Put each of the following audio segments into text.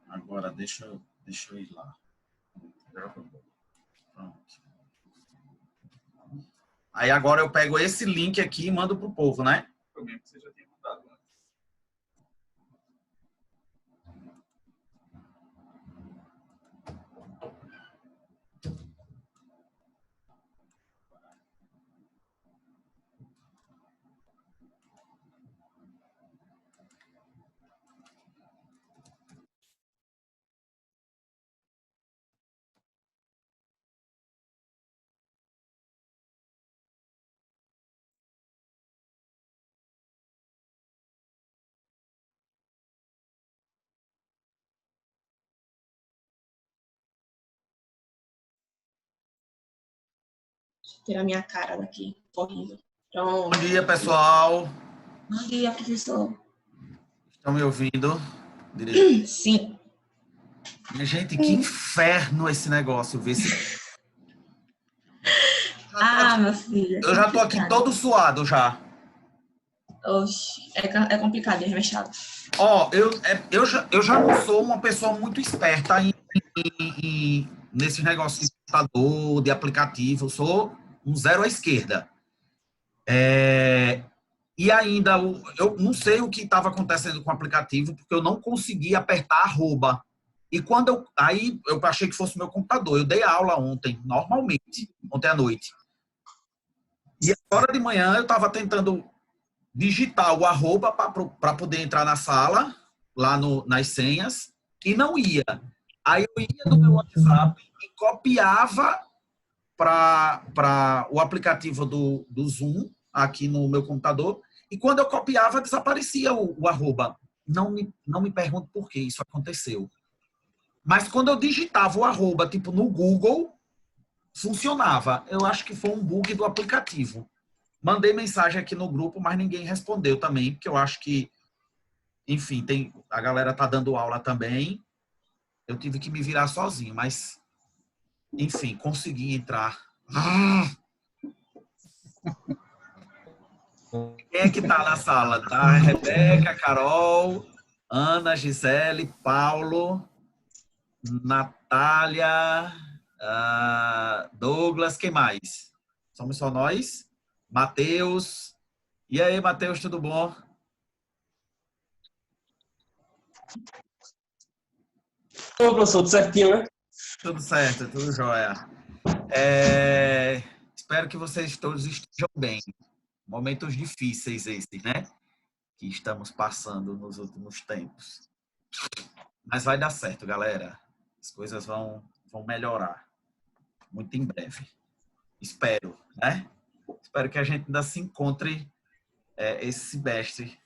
Agora, deixa eu ir lá. Pronto. Aí agora eu pego esse link aqui e mando pro povo, né? Foi mesmo que você já tinha mandado, né? Tirar minha cara daqui. Horrível. Bom Pronto. dia, pessoal. Bom dia, professor. Estão me ouvindo? Direito. Sim. Minha gente, que inferno esse negócio. Ver se... Meu filho. Eu já tô aqui todo suado já. Oxe, é complicado, é chato. Ó, eu já não sou uma pessoa muito esperta nesses negócios de computador, de aplicativo. Eu sou um zero à esquerda. E ainda, eu não sei o que estava acontecendo com o aplicativo, porque eu não consegui apertar arroba. E quando aí eu achei que fosse o meu computador. Eu dei aula ontem, normalmente, ontem à noite. E agora de manhã eu estava tentando digitar o arroba para poder entrar na sala, lá nas senhas, e não ia. Aí eu ia no meu WhatsApp e copiava para o aplicativo do Zoom, aqui no meu computador, e quando eu copiava, desaparecia o arroba. Não me pergunto por que isso aconteceu. Mas quando eu digitava o arroba, tipo no Google, funcionava. Eu acho que foi um bug do aplicativo. Mandei mensagem aqui no grupo, mas ninguém respondeu também, porque eu acho que, enfim, a galera tá dando aula também. Eu tive que me virar sozinho, mas, enfim, consegui entrar. Quem é que tá na sala? Tá a Rebeca, Carol, Ana, Gisele, Paulo, Natália, Douglas, quem mais? Somos só nós? Matheus. E aí, Matheus, tudo bom? Ô, professor, tudo certinho, né? Tudo certo, tudo jóia. Espero que vocês todos estejam bem. Momentos difíceis esses, né? Que estamos passando nos últimos tempos. Mas vai dar certo, galera. As coisas vão melhorar muito em breve. Espero, né? Espero que a gente ainda se encontre esse semestre.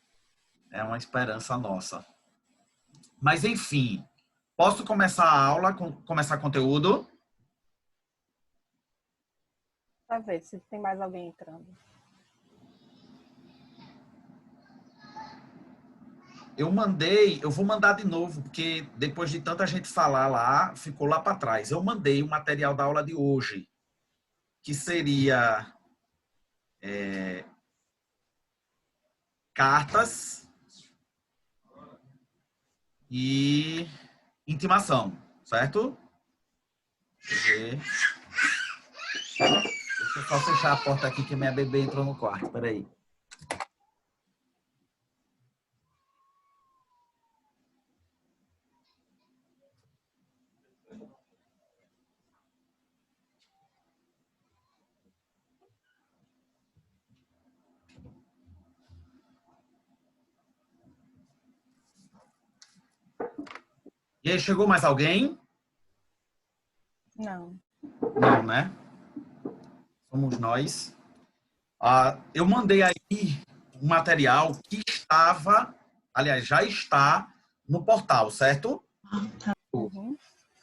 É uma esperança nossa. Mas, enfim, posso começar a aula, começar conteúdo? Para ver se tem mais alguém entrando. Eu vou mandar de novo, porque depois de tanta gente falar lá, ficou lá para trás. Eu mandei o material da aula de hoje, que seria cartas e intimação, certo? Deixa eu só fechar a porta aqui que minha bebê entrou no quarto. Peraí. E aí, chegou mais alguém? Não. Não, né? Somos nós. Eu mandei aí um material que estava, aliás, já está no portal, certo? Uhum.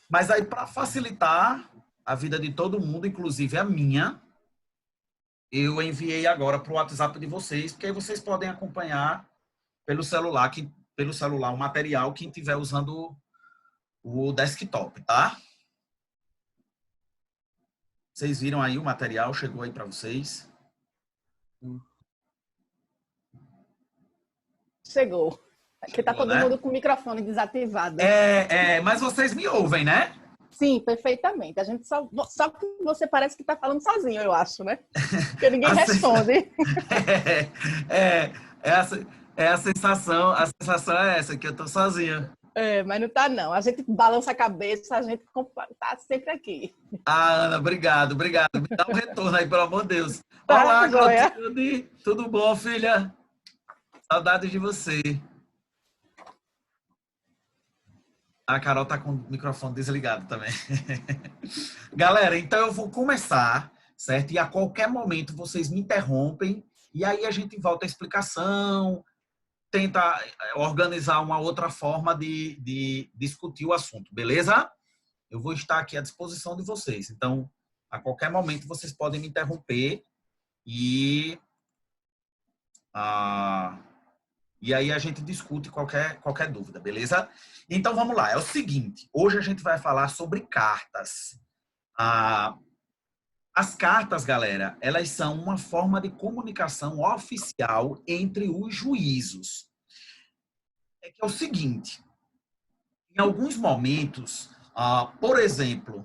Mas aí, para facilitar a vida de todo mundo, inclusive a minha, eu enviei agora para o WhatsApp de vocês, porque aí vocês podem acompanhar pelo celular, o material, quem estiver usando o desktop, tá? Vocês viram aí o material, chegou aí para vocês? Chegou. Porque tá Chegou, todo né? mundo com o microfone desativado. Mas vocês me ouvem, né? Sim, perfeitamente. A gente só que você parece que tá falando sozinho, eu acho, né? Porque ninguém A sen- responde. É, é, a sensação é essa, que eu tô sozinho. É, mas não tá, não. A gente balança a cabeça, a gente tá sempre aqui. Ah, Ana, obrigado, obrigado. Me dá um retorno aí, pelo amor de Deus. Tá, Olá, joia? Clotilde. Tudo bom, filha? Saudade de você. A Carol tá com o microfone desligado também. Galera, então eu vou começar, certo? E a qualquer momento vocês me interrompem e aí a gente volta à explicação, tenta organizar uma outra forma de discutir o assunto, beleza? Eu vou estar aqui à disposição de vocês. Então, a qualquer momento vocês podem me interromper e ah, e aí a gente discute qualquer dúvida, beleza? Então vamos lá, é o seguinte, hoje a gente vai falar sobre cartas. As cartas, galera, elas são uma forma de comunicação oficial entre os juízos. É que é o seguinte, em alguns momentos, por exemplo,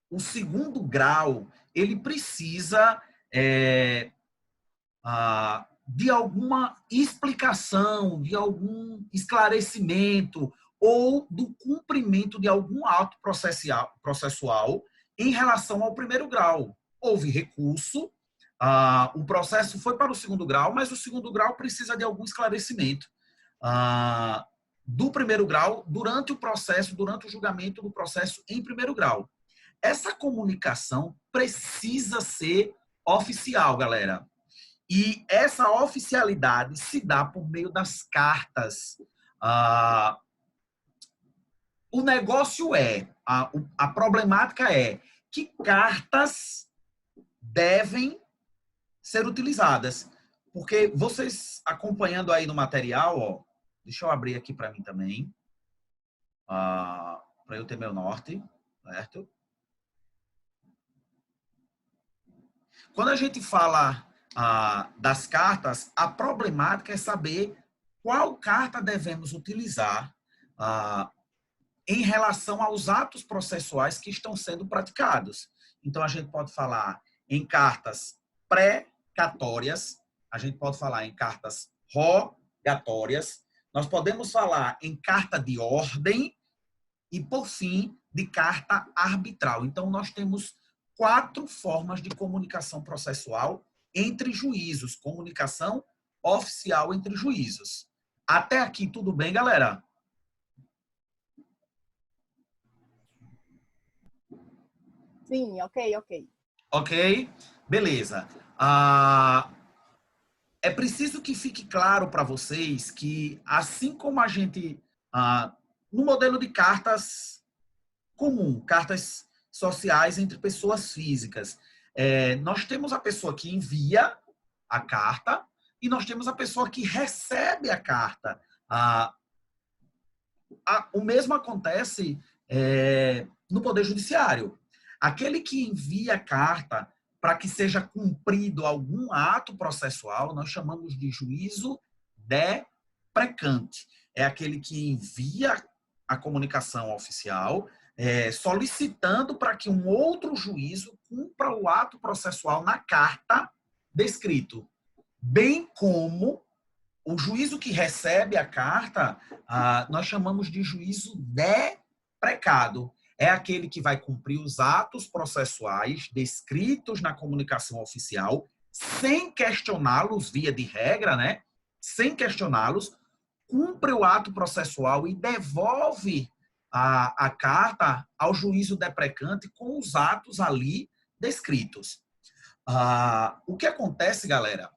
o segundo grau, ele precisa de alguma explicação, de algum esclarecimento ou do cumprimento de algum ato processual em relação ao primeiro grau. Houve recurso, o processo foi para o segundo grau, mas o segundo grau precisa de algum esclarecimento do primeiro grau durante o processo, durante o julgamento do processo em primeiro grau. Essa comunicação precisa ser oficial, galera. E essa oficialidade se dá por meio das cartas. O negócio a problemática é que cartas devem ser utilizadas. Porque vocês acompanhando aí no material, ó, deixa eu abrir aqui para mim também, para eu ter meu norte, certo? Quando a gente fala das cartas, a problemática é saber qual carta devemos utilizar em relação aos atos processuais que estão sendo praticados. Então, a gente pode falar em cartas precatórias, a gente pode falar em cartas rogatórias, nós podemos falar em carta de ordem e, por fim, de carta arbitral. Então, nós temos 4 formas de comunicação processual entre juízos, comunicação oficial entre juízos. Até aqui, tudo bem, galera? Sim, ok. Ok? Beleza. É preciso que fique claro para vocês que, assim como a gente, no modelo de cartas comum, cartas sociais entre pessoas físicas, nós temos a pessoa que envia a carta e nós temos a pessoa que recebe a carta. O mesmo acontece no Poder Judiciário. Aquele que envia a carta para que seja cumprido algum ato processual, nós chamamos de juízo deprecante. É aquele que envia a comunicação oficial solicitando para que um outro juízo cumpra o ato processual na carta descrito. Bem como o juízo que recebe a carta, nós chamamos de juízo deprecado. É aquele que vai cumprir os atos processuais descritos na comunicação oficial, sem questioná-los, via de regra, né? Sem questioná-los, cumpre o ato processual e devolve a carta ao juízo deprecante com os atos ali descritos. O que acontece, galera,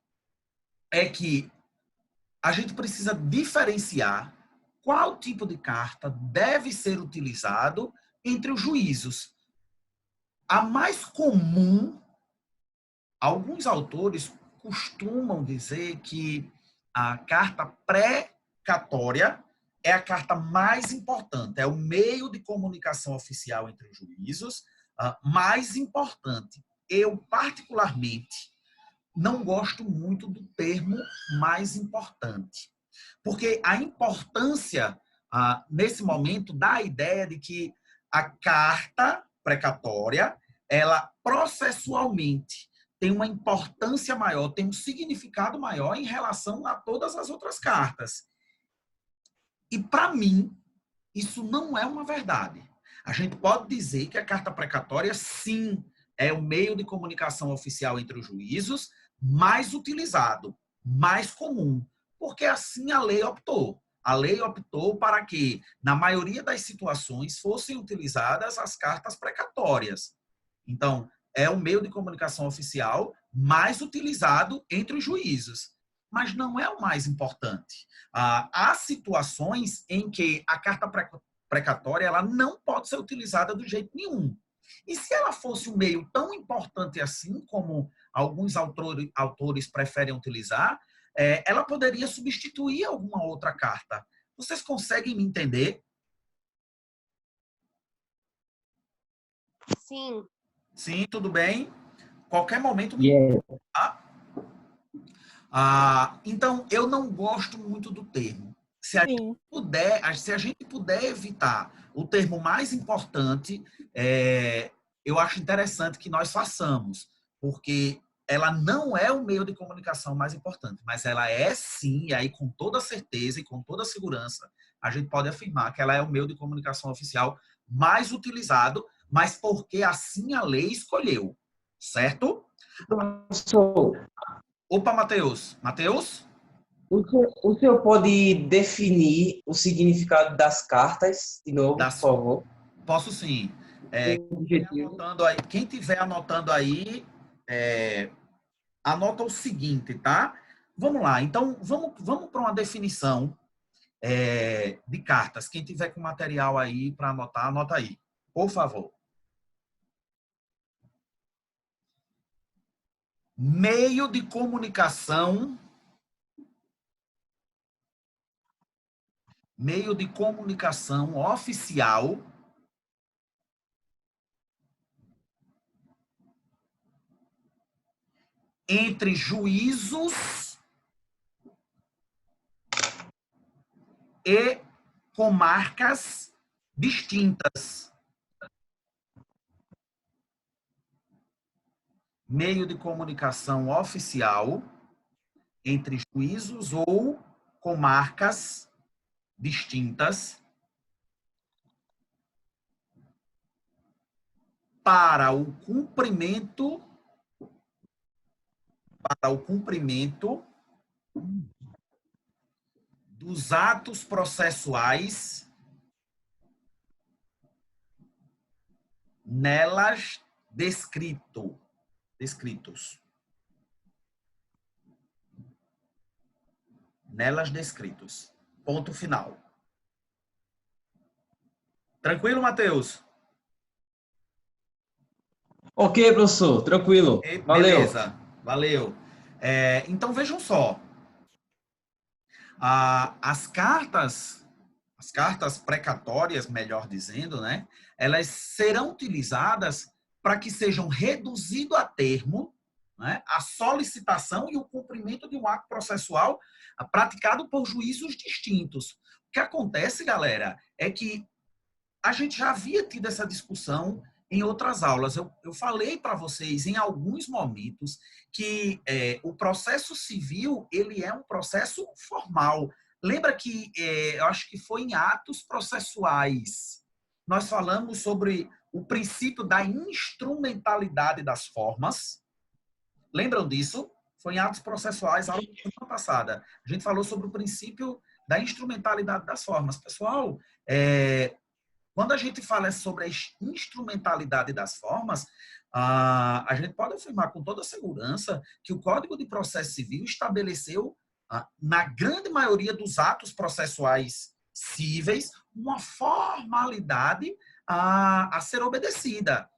é que a gente precisa diferenciar qual tipo de carta deve ser utilizado entre os juízos. A mais comum, alguns autores costumam dizer que a carta precatória é a carta mais importante, é o meio de comunicação oficial entre os juízos mais importante. Eu, particularmente, não gosto muito do termo mais importante. Porque a importância, nesse momento, dá a ideia de que a carta precatória, ela processualmente tem uma importância maior, tem um significado maior em relação a todas as outras cartas. E, para mim, isso não é uma verdade. A gente pode dizer que a carta precatória, sim, é o meio de comunicação oficial entre os juízos mais utilizado, mais comum, porque assim a lei optou. A lei optou para que, na maioria das situações, fossem utilizadas as cartas precatórias. Então, é o meio de comunicação oficial mais utilizado entre os juízos, mas não é o mais importante. Há situações em que a carta precatória ela não pode ser utilizada de jeito nenhum. E se ela fosse um meio tão importante assim, como alguns autores preferem utilizar, ela poderia substituir alguma outra carta. Vocês conseguem me entender? Sim. Sim, tudo bem? Qualquer momento. Yeah. Então, eu não gosto muito do termo. Se a gente puder evitar o termo mais importante, eu acho interessante que nós façamos, porque ela não é o meio de comunicação mais importante, mas ela é sim, e aí com toda certeza e com toda segurança, a gente pode afirmar que ela é o meio de comunicação oficial mais utilizado, mas porque assim a lei escolheu, certo? Professor, Opa, Matheus. Matheus? o senhor pode definir o significado das cartas, de novo, por favor? Posso sim. Quem tiver anotando aí, anota o seguinte, tá? Vamos lá. Então, vamos para uma definição de cartas. Quem tiver com material aí para anotar, anota aí. Por favor. Meio de comunicação oficial entre juízos e comarcas distintas. Meio de comunicação oficial entre juízos ou comarcas distintas para o cumprimento dos atos processuais nelas descritos. Nelas descritos. Ponto final. Tranquilo, Matheus? Ok, professor, tranquilo. Valeu. Beleza, valeu. Então, vejam só. As cartas precatórias, melhor dizendo, né, elas serão utilizadas para que sejam reduzido a termo, né, a solicitação e o cumprimento de um ato processual praticado por juízos distintos. O que acontece, galera, é que a gente já havia tido essa discussão em outras aulas. Eu falei para vocês em alguns momentos que o processo civil ele é um processo formal. Lembra que eu acho que foi em atos processuais. Nós falamos sobre o princípio da instrumentalidade das formas. Lembram disso? Foi em atos processuais, aula da semana passada. A gente falou sobre o princípio da instrumentalidade das formas. Pessoal, quando a gente fala sobre a instrumentalidade das formas, a gente pode afirmar com toda segurança que o Código de Processo Civil estabeleceu, na grande maioria dos atos processuais cíveis, uma formalidade a ser obedecida.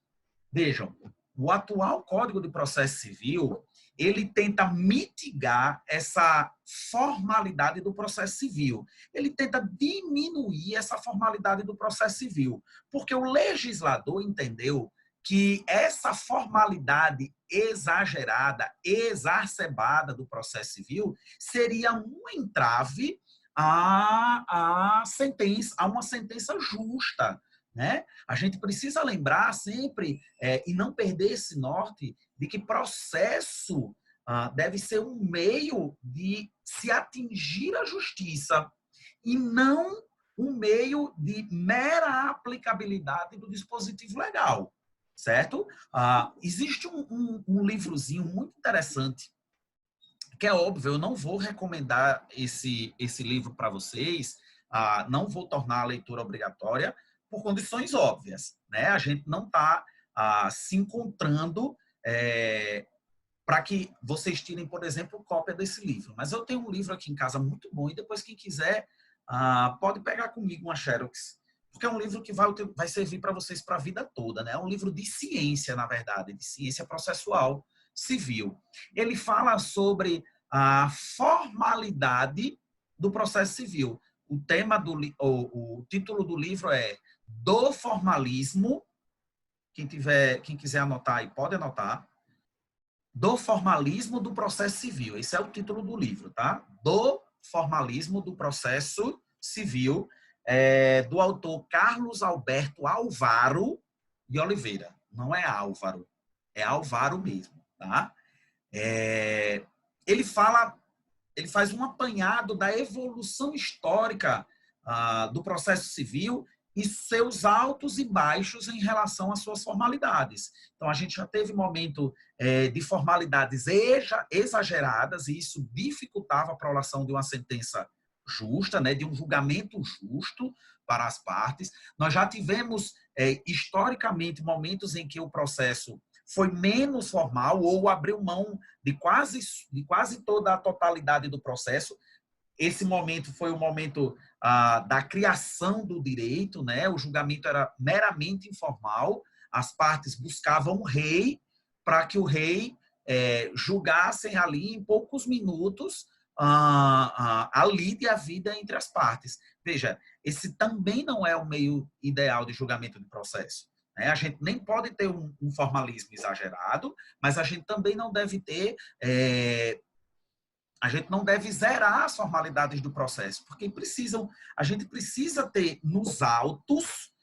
Vejam, o atual Código de Processo Civil, ele tenta mitigar essa formalidade do processo civil. Ele tenta diminuir essa formalidade do processo civil, porque o legislador entendeu que essa formalidade exagerada, exacerbada do processo civil seria um entrave a sentença, a uma sentença justa, né? A gente precisa lembrar sempre e não perder esse norte de que processo deve ser um meio de se atingir a justiça e não um meio de mera aplicabilidade do dispositivo legal, certo? Existe um livrozinho muito interessante, que é óbvio, eu não vou recomendar esse livro para vocês, não vou tornar a leitura obrigatória por condições óbvias, né? A gente não está se encontrando para que vocês tirem, por exemplo, cópia desse livro. Mas eu tenho um livro aqui em casa muito bom e depois quem quiser pode pegar comigo uma Xerox, porque é um livro que vai servir para vocês para a vida toda, né? É um livro de ciência, na verdade, de ciência processual civil. Ele fala sobre a formalidade do processo civil. O título do livro é Do Formalismo. Quem quiser anotar aí, pode anotar. Do Formalismo do Processo Civil. Esse é o título do livro, tá? Do Formalismo do Processo Civil, do autor Carlos Alberto Alvaro de Oliveira. Não é Álvaro, é Alvaro mesmo, tá? Ele faz um apanhado da evolução histórica do processo civil e seus altos e baixos em relação às suas formalidades. Então, a gente já teve momento de formalidades exageradas, e isso dificultava a prolação de uma sentença justa, né, de um julgamento justo para as partes. Nós já tivemos, historicamente, momentos em que o processo foi menos formal ou abriu mão de quase toda a totalidade do processo. Esse momento foi o momento da criação do direito, né? O julgamento era meramente informal, as partes buscavam o rei para que o rei julgassem ali em poucos minutos a lide e a vida entre as partes. Veja, esse também não é o meio ideal de julgamento de processo. A gente nem pode ter um formalismo exagerado, mas a gente também não deve ter... a gente não deve zerar as formalidades do processo, porque a gente precisa ter nos autos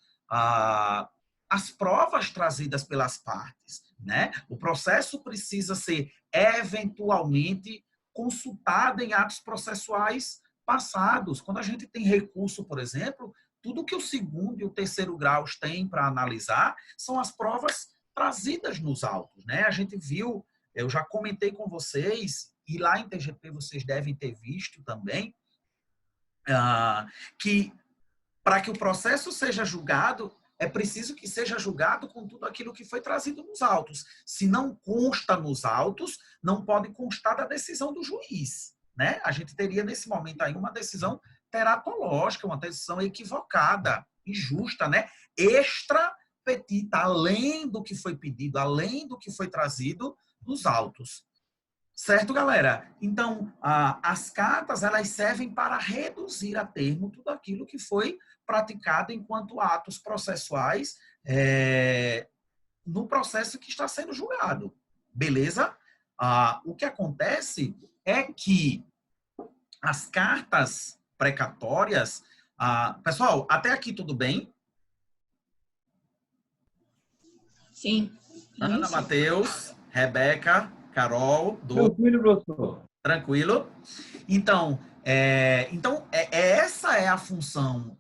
as provas trazidas pelas partes, né? O processo precisa ser eventualmente consultado em atos processuais passados. Quando a gente tem recurso, por exemplo, tudo que o segundo e o terceiro graus têm para analisar são as provas trazidas nos autos, né? A gente viu, eu já comentei com vocês, e lá em TGP vocês devem ter visto também, que para que o processo seja julgado, é preciso que seja julgado com tudo aquilo que foi trazido nos autos. Se não consta nos autos, não pode constar da decisão do juiz, né? A gente teria nesse momento aí uma decisão teratológica, uma decisão equivocada, injusta, né? Extra petita, além do que foi pedido, além do que foi trazido nos autos. Certo, galera? Então, as cartas, elas servem para reduzir a termo tudo aquilo que foi praticado enquanto atos processuais no processo que está sendo julgado. Beleza? O que acontece é que as cartas precatórias... pessoal, até aqui tudo bem? Sim. Ana, Matheus, Rebeca, Carol, Tranquilo, professor. Tranquilo? Então, essa é a função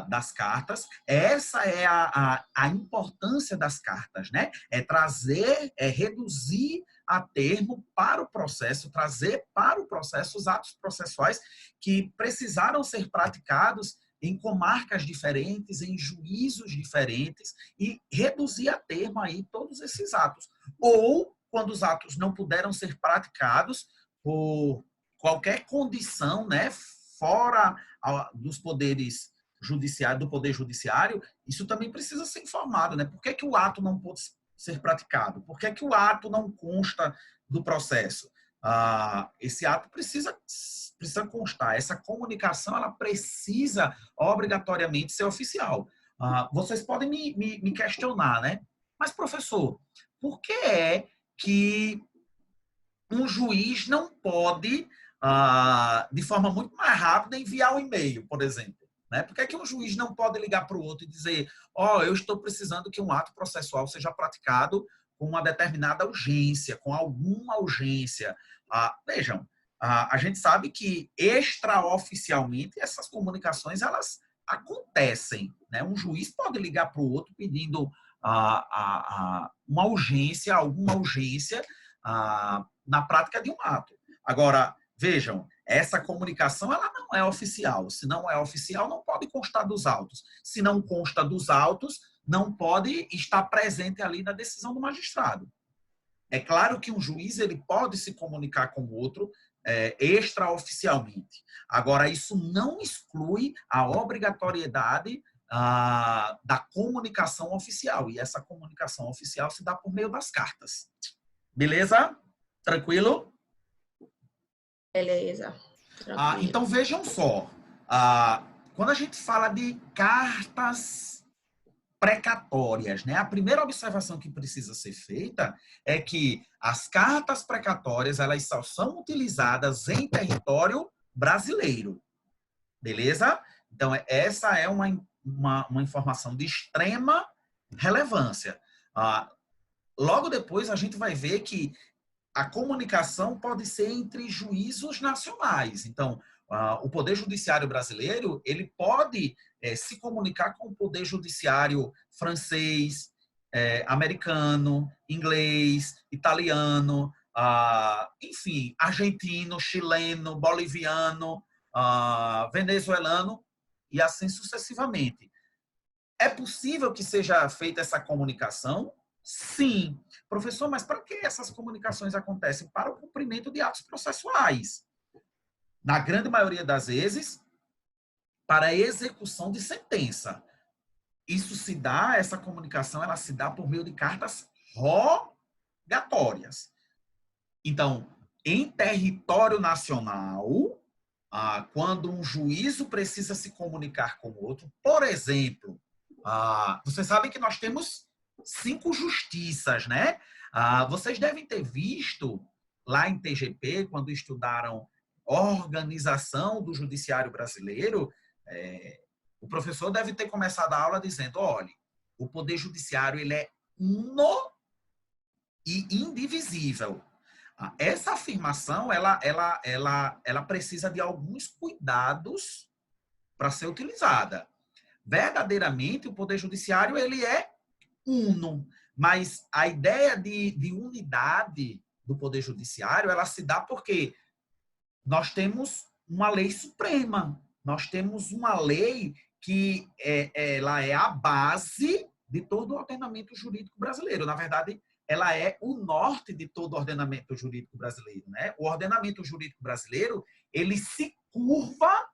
das cartas, essa é a importância das cartas, né? Reduzir a termo para o processo, trazer para o processo os atos processuais que precisaram ser praticados em comarcas diferentes, em juízos diferentes, e reduzir a termo aí todos esses atos. Ou, quando os atos não puderam ser praticados por qualquer condição, né, fora dos poderes judiciários, do poder judiciário, isso também precisa ser informado, né? Por que o ato não pode ser praticado? Por que o ato não consta do processo? Esse ato precisa constar. Essa comunicação, ela precisa obrigatoriamente ser oficial. Vocês podem me questionar, né? Mas, professor, por que é que um juiz não pode de forma muito mais rápida, enviar um e-mail, por exemplo. Né? Por que é que um juiz não pode ligar para o outro e dizer, eu estou precisando que um ato processual seja praticado com uma determinada urgência, com alguma urgência? Vejam, a gente sabe que extraoficialmente essas comunicações elas acontecem. Né? Um juiz pode ligar para o outro pedindo uma urgência, alguma urgência na prática de um ato. Agora, vejam, essa comunicação ela não é oficial. Se não é oficial, não pode constar dos autos. Se não consta dos autos, não pode estar presente ali na decisão do magistrado. É claro que um juiz ele pode se comunicar com o outro extraoficialmente. Agora, isso não exclui a obrigatoriedade da comunicação oficial. E essa comunicação oficial se dá por meio das cartas. Beleza? Tranquilo? Beleza. Então, vejam só. Quando a gente fala de cartas precatórias, né? A primeira observação que precisa ser feita é que as cartas precatórias elas só são utilizadas em território brasileiro. Beleza? Então, essa é uma informação de extrema relevância. Logo depois, a gente vai ver que a comunicação pode ser entre juízos nacionais. Então, o Poder Judiciário brasileiro ele pode se comunicar com o Poder Judiciário francês, americano, inglês, italiano, enfim, argentino, chileno, boliviano, venezuelano e assim sucessivamente. É possível que seja feita essa comunicação? Sim. Professor, mas para que essas comunicações acontecem? Para o cumprimento de atos processuais. Na grande maioria das vezes, para a execução de sentença. Essa comunicação, ela se dá por meio de cartas rogatórias. Então, em território nacional, quando um juízo precisa se comunicar com o outro, por exemplo, vocês sabem que nós temos 5 justiças, né? Vocês devem ter visto lá em TGP, quando estudaram organização do judiciário brasileiro, o professor deve ter começado a aula dizendo, olha, o poder judiciário ele é uno e indivisível. Essa afirmação ela precisa de alguns cuidados para ser utilizada. Verdadeiramente, o poder judiciário ele é uno, mas a ideia de unidade do poder judiciário ela se dá porque nós temos uma lei suprema, nós temos uma lei que ela é a base de todo o ordenamento jurídico brasileiro. Na verdade, ela é o norte de todo o ordenamento jurídico brasileiro, né? O ordenamento jurídico brasileiro, ele se curva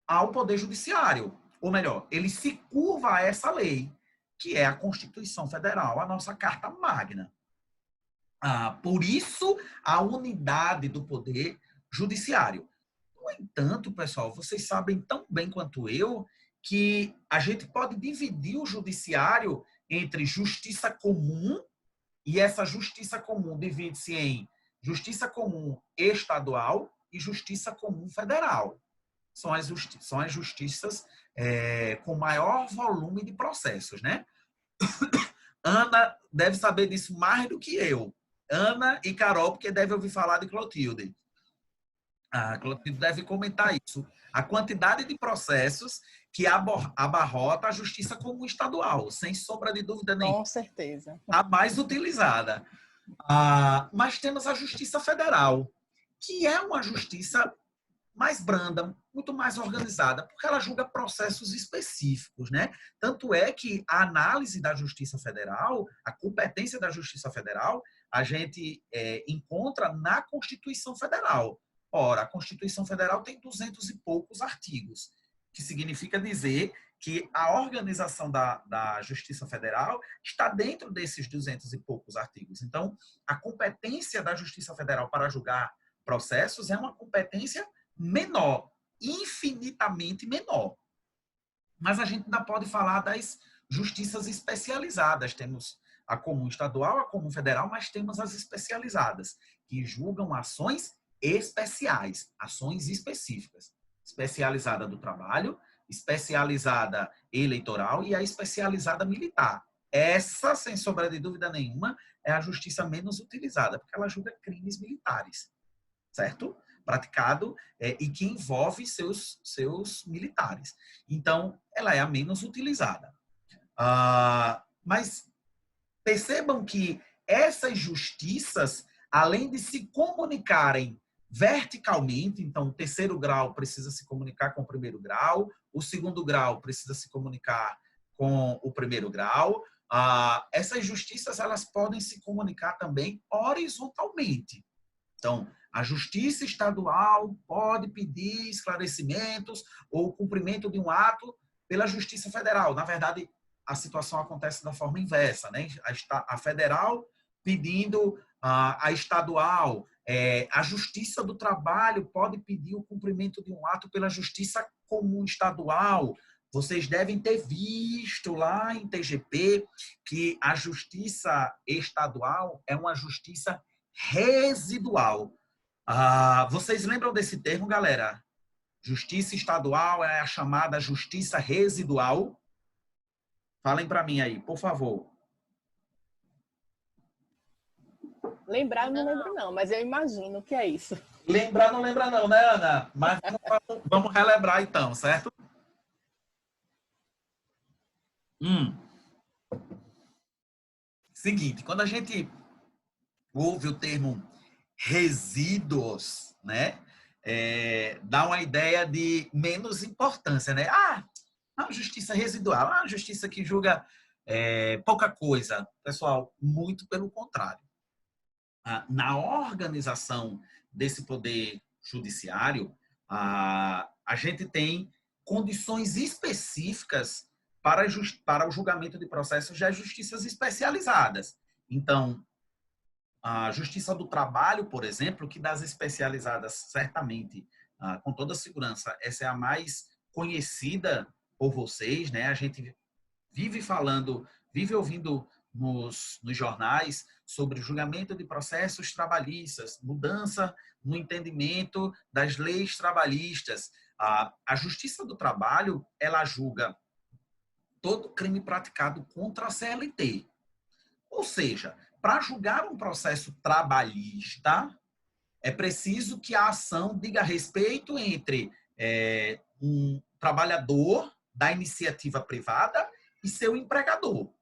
ao Poder Judiciário. Ou melhor, ele se curva a essa lei, que é a Constituição Federal, a nossa Carta Magna. Por isso, a unidade do Poder Judiciário. No entanto, pessoal, vocês sabem tão bem quanto eu que a gente pode dividir o judiciário entre justiça comum, e essa justiça comum divide-se em justiça comum estadual e justiça comum federal. São as justiças com maior volume de processos, né? Ana deve saber disso mais do que eu. Ana e Carol, porque deve ouvir falar de Clotilde. Clotilde deve comentar isso. A quantidade de processos que abarrota a justiça comum estadual, sem sombra de dúvida nenhuma. Com certeza. A mais utilizada. Mas temos a justiça federal, que é uma justiça mais branda, muito mais organizada, porque ela julga processos específicos, né? Tanto é que a análise da Justiça Federal, a competência da Justiça Federal, a gente encontra na Constituição Federal. Ora, a Constituição Federal tem 200 e poucos artigos, que significa dizer que a organização da Justiça Federal está dentro desses 200 e poucos artigos. Então, a competência da Justiça Federal para julgar processos é uma competência menor, infinitamente menor. Mas a gente ainda pode falar das justiças especializadas. Temos a comum estadual, a comum federal, mas temos as especializadas, que julgam ações especiais, ações específicas. Especializada do trabalho, especializada eleitoral e a especializada militar. Essa, sem sombra de dúvida nenhuma, é a justiça menos utilizada, porque ela julga crimes militares, certo? Praticado e que envolve seus militares. Então, ela é a menos utilizada. Mas percebam que essas justiças, além de se comunicarem verticalmente, então o terceiro grau precisa se comunicar com o primeiro grau, o segundo grau precisa se comunicar com o primeiro grau, essas justiças elas podem se comunicar também horizontalmente. Então, a justiça estadual pode pedir esclarecimentos ou cumprimento de um ato pela Justiça Federal. Na verdade, a situação acontece da forma inversa, né? A federal pedindo a estadual, a Justiça do Trabalho pode pedir o cumprimento de um ato pela Justiça Comum Estadual. Vocês devem ter visto lá em TGP que a Justiça Estadual é uma justiça residual. Vocês lembram desse termo, galera? Justiça estadual é a chamada justiça residual. Falem para mim aí, por favor. Lembrar, eu não lembro não, mas eu imagino o que é isso. Lembrar não lembra não, né, Ana? Mas vamos relembrar então, certo? Seguinte, quando a gente ouve o termo resíduos, né? Dá uma ideia de menos importância, né? A justiça residual, a justiça que julga pouca coisa. Pessoal, muito pelo contrário. Na organização desse poder judiciário, a gente tem condições específicas para o julgamento de processos de justiças especializadas. Então, a Justiça do Trabalho, por exemplo, que das especializadas, certamente, com toda segurança, essa é a mais conhecida por vocês, né? A gente vive falando, vive ouvindo nos jornais sobre julgamento de processos trabalhistas, mudança no entendimento das leis trabalhistas. A Justiça do Trabalho, ela julga todo crime praticado contra a CLT. Ou seja, para julgar um processo trabalhista, é preciso que a ação diga respeito entre um trabalhador da iniciativa privada e seu empregador.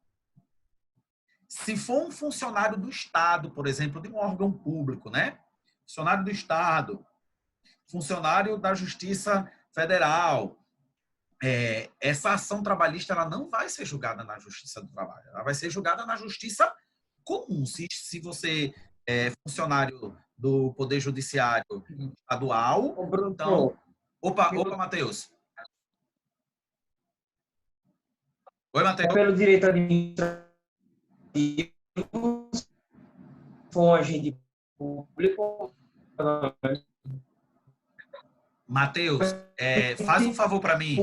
Se for um funcionário do Estado, por exemplo, de um órgão público, né? Funcionário do Estado, funcionário da Justiça Federal, essa ação trabalhista ela não vai ser julgada na Justiça do Trabalho, ela vai ser julgada na Justiça Comum. Se você é funcionário do Poder Judiciário Estadual, então... Opa, Matheus. Oi, Matheus. Pelo direito administrativo, for um agente público... Matheus, faz um favor para mim.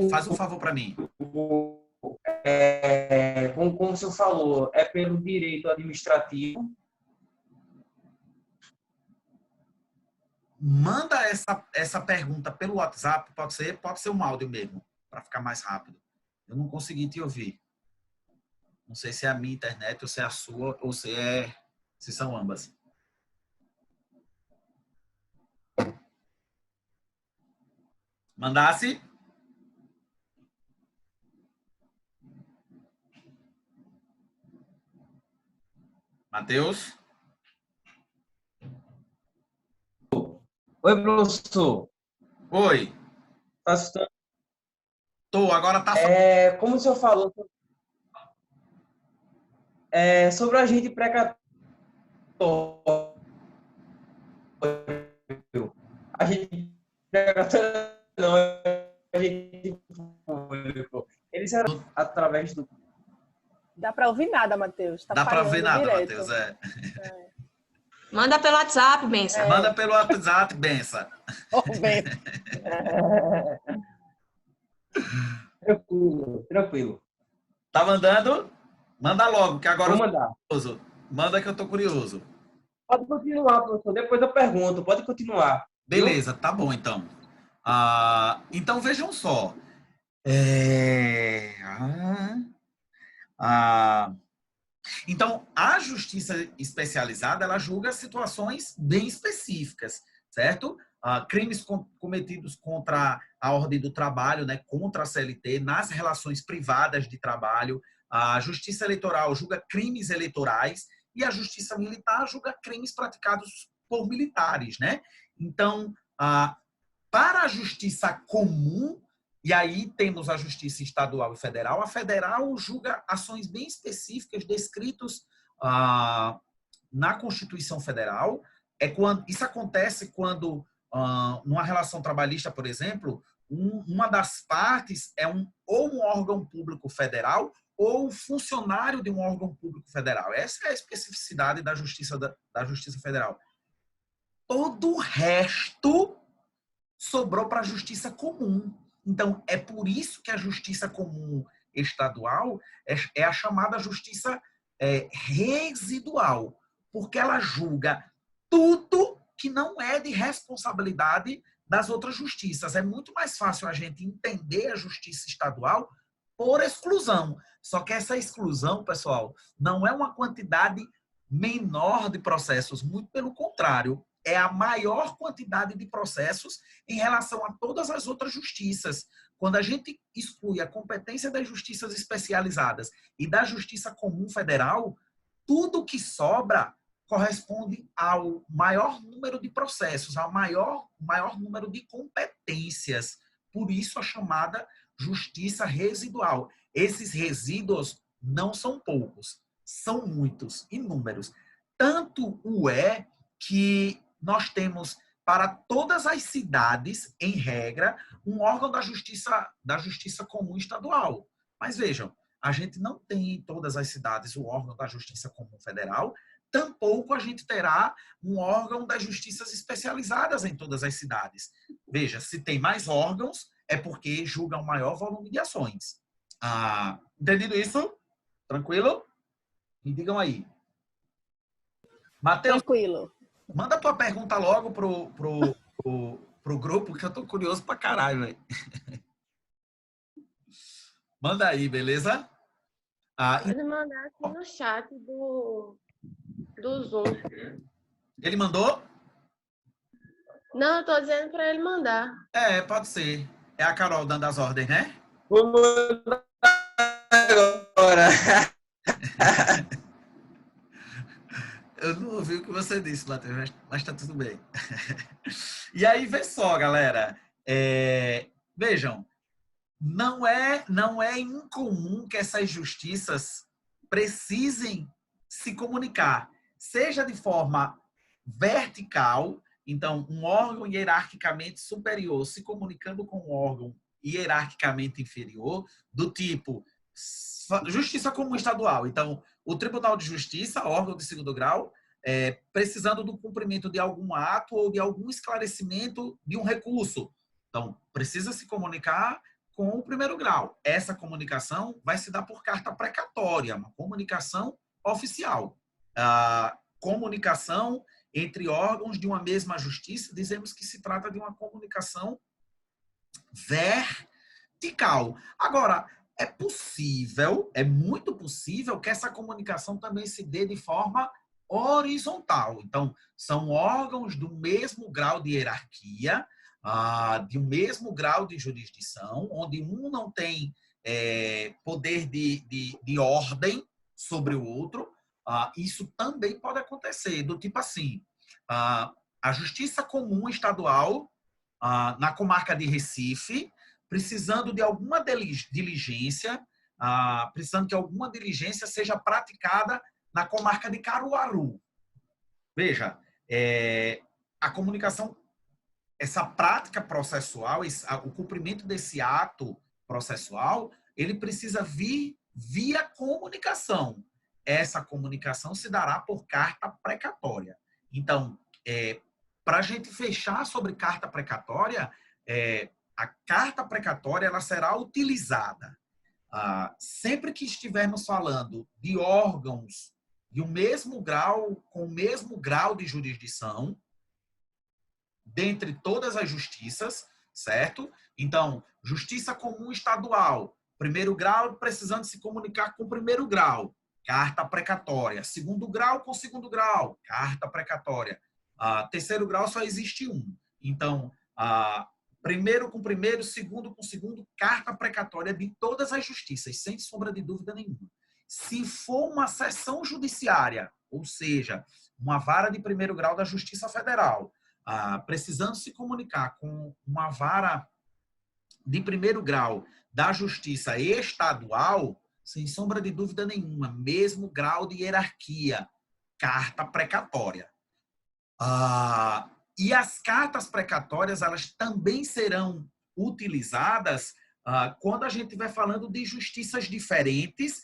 Como o senhor falou, é pelo direito administrativo. Manda essa pergunta pelo WhatsApp, pode ser um áudio mesmo, para ficar mais rápido. Eu não consegui te ouvir. Não sei se é a minha internet, ou se é a sua, ou se são ambas. Mandasse? Matheus? Oi, professor. Oi. Tá escutando? Tô, agora tá... Como o senhor falou, sobre o agente precatório, agente precatório não, agente público. Eles eram através do... Dá para ouvir nada, Matheus. Dá para ouvir nada, direto. Matheus, Manda pelo WhatsApp, Benção. Manda pelo WhatsApp, Benção. Tranquilo. Tá mandando? Manda logo, que agora Vou mandar. Manda que eu tô curioso. Pode continuar, professor. Depois eu pergunto. Pode continuar. Beleza, tá bom, então. Então, vejam só. Então, a justiça especializada, ela julga situações bem específicas, certo? Crimes cometidos contra a ordem do trabalho, né, contra a CLT, nas relações privadas de trabalho. A justiça eleitoral julga crimes eleitorais e a justiça militar julga crimes praticados por militares, né? Então, para a justiça comum, e aí temos a justiça estadual e federal, a federal julga ações bem específicas descritas na Constituição Federal. Isso acontece quando, numa relação trabalhista, por exemplo, uma das partes é ou um órgão público federal ou funcionário de um órgão público federal. Essa é a especificidade da Justiça Federal. Todo o resto sobrou para a justiça comum. Então, é por isso que a justiça comum estadual é a chamada justiça residual, porque ela julga tudo que não é de responsabilidade das outras justiças. É muito mais fácil a gente entender a justiça estadual por exclusão. Só que essa exclusão, pessoal, não é uma quantidade menor de processos, muito pelo contrário, é a maior quantidade de processos em relação a todas as outras justiças. Quando a gente exclui a competência das justiças especializadas e da justiça comum federal, tudo que sobra corresponde ao maior número de processos, ao maior número de competências. Por isso a chamada justiça residual. Esses resíduos não são poucos, são muitos, inúmeros. Tanto o é que nós temos para todas as cidades, em regra, um órgão da justiça comum estadual. Mas vejam, a gente não tem em todas as cidades o órgão da justiça comum federal, tampouco a gente terá um órgão das justiças especializadas em todas as cidades. Veja, se tem mais órgãos, é porque julgam maior volume de ações. Entendido isso? Tranquilo? Me digam aí. Matheus, Tranquilo. manda tua pergunta logo pro grupo, que eu tô curioso pra caralho, velho. Manda aí, beleza? Pode mandar aqui no chat do Zoom. Ele mandou? Não, eu tô dizendo para ele mandar. Pode ser. É a Carol dando as ordens, né? Vou mandar agora. Eu não ouvi o que você disse, Matheus, mas tá tudo bem. E aí, vê só, galera. Vejam, não é incomum que essas justiças precisem se comunicar, seja de forma vertical, então um órgão hierarquicamente superior se comunicando com um órgão hierarquicamente inferior, do tipo justiça comum estadual. Então, o Tribunal de Justiça, órgão de segundo grau, precisando do cumprimento de algum ato ou de algum esclarecimento de um recurso. Então, precisa se comunicar com o primeiro grau. Essa comunicação vai se dar por carta precatória, uma comunicação oficial. A comunicação entre órgãos de uma mesma justiça, dizemos que se trata de uma comunicação vertical. Agora, é possível, é muito possível que essa comunicação também se dê de forma horizontal. Então, são órgãos do mesmo grau de hierarquia, de um mesmo grau de jurisdição, onde um não tem poder de ordem sobre o outro. Isso também pode acontecer, do tipo assim, a Justiça Comum Estadual, na comarca de Recife, precisando de alguma diligência, precisando que alguma diligência seja praticada na comarca de Caruaru. Veja, a comunicação, essa prática processual, o cumprimento desse ato processual, ele precisa vir via comunicação. Essa comunicação se dará por carta precatória. Então, para a gente fechar sobre carta precatória, a carta precatória ela será utilizada sempre que estivermos falando de órgãos de um mesmo grau, com o mesmo grau de jurisdição, dentre todas as justiças, certo? Então, justiça comum estadual, primeiro grau precisando se comunicar com o primeiro grau, carta precatória. Segundo grau com segundo grau, carta precatória. Terceiro grau só existe um. Então, primeiro com primeiro, segundo com segundo, carta precatória de todas as justiças, sem sombra de dúvida nenhuma. Se for uma sessão judiciária, ou seja, uma vara de primeiro grau da Justiça Federal, precisando se comunicar com uma vara de primeiro grau da Justiça Estadual, sem sombra de dúvida nenhuma, mesmo grau de hierarquia, carta precatória. E as cartas precatórias, elas também serão utilizadas quando a gente estiver falando de justiças diferentes,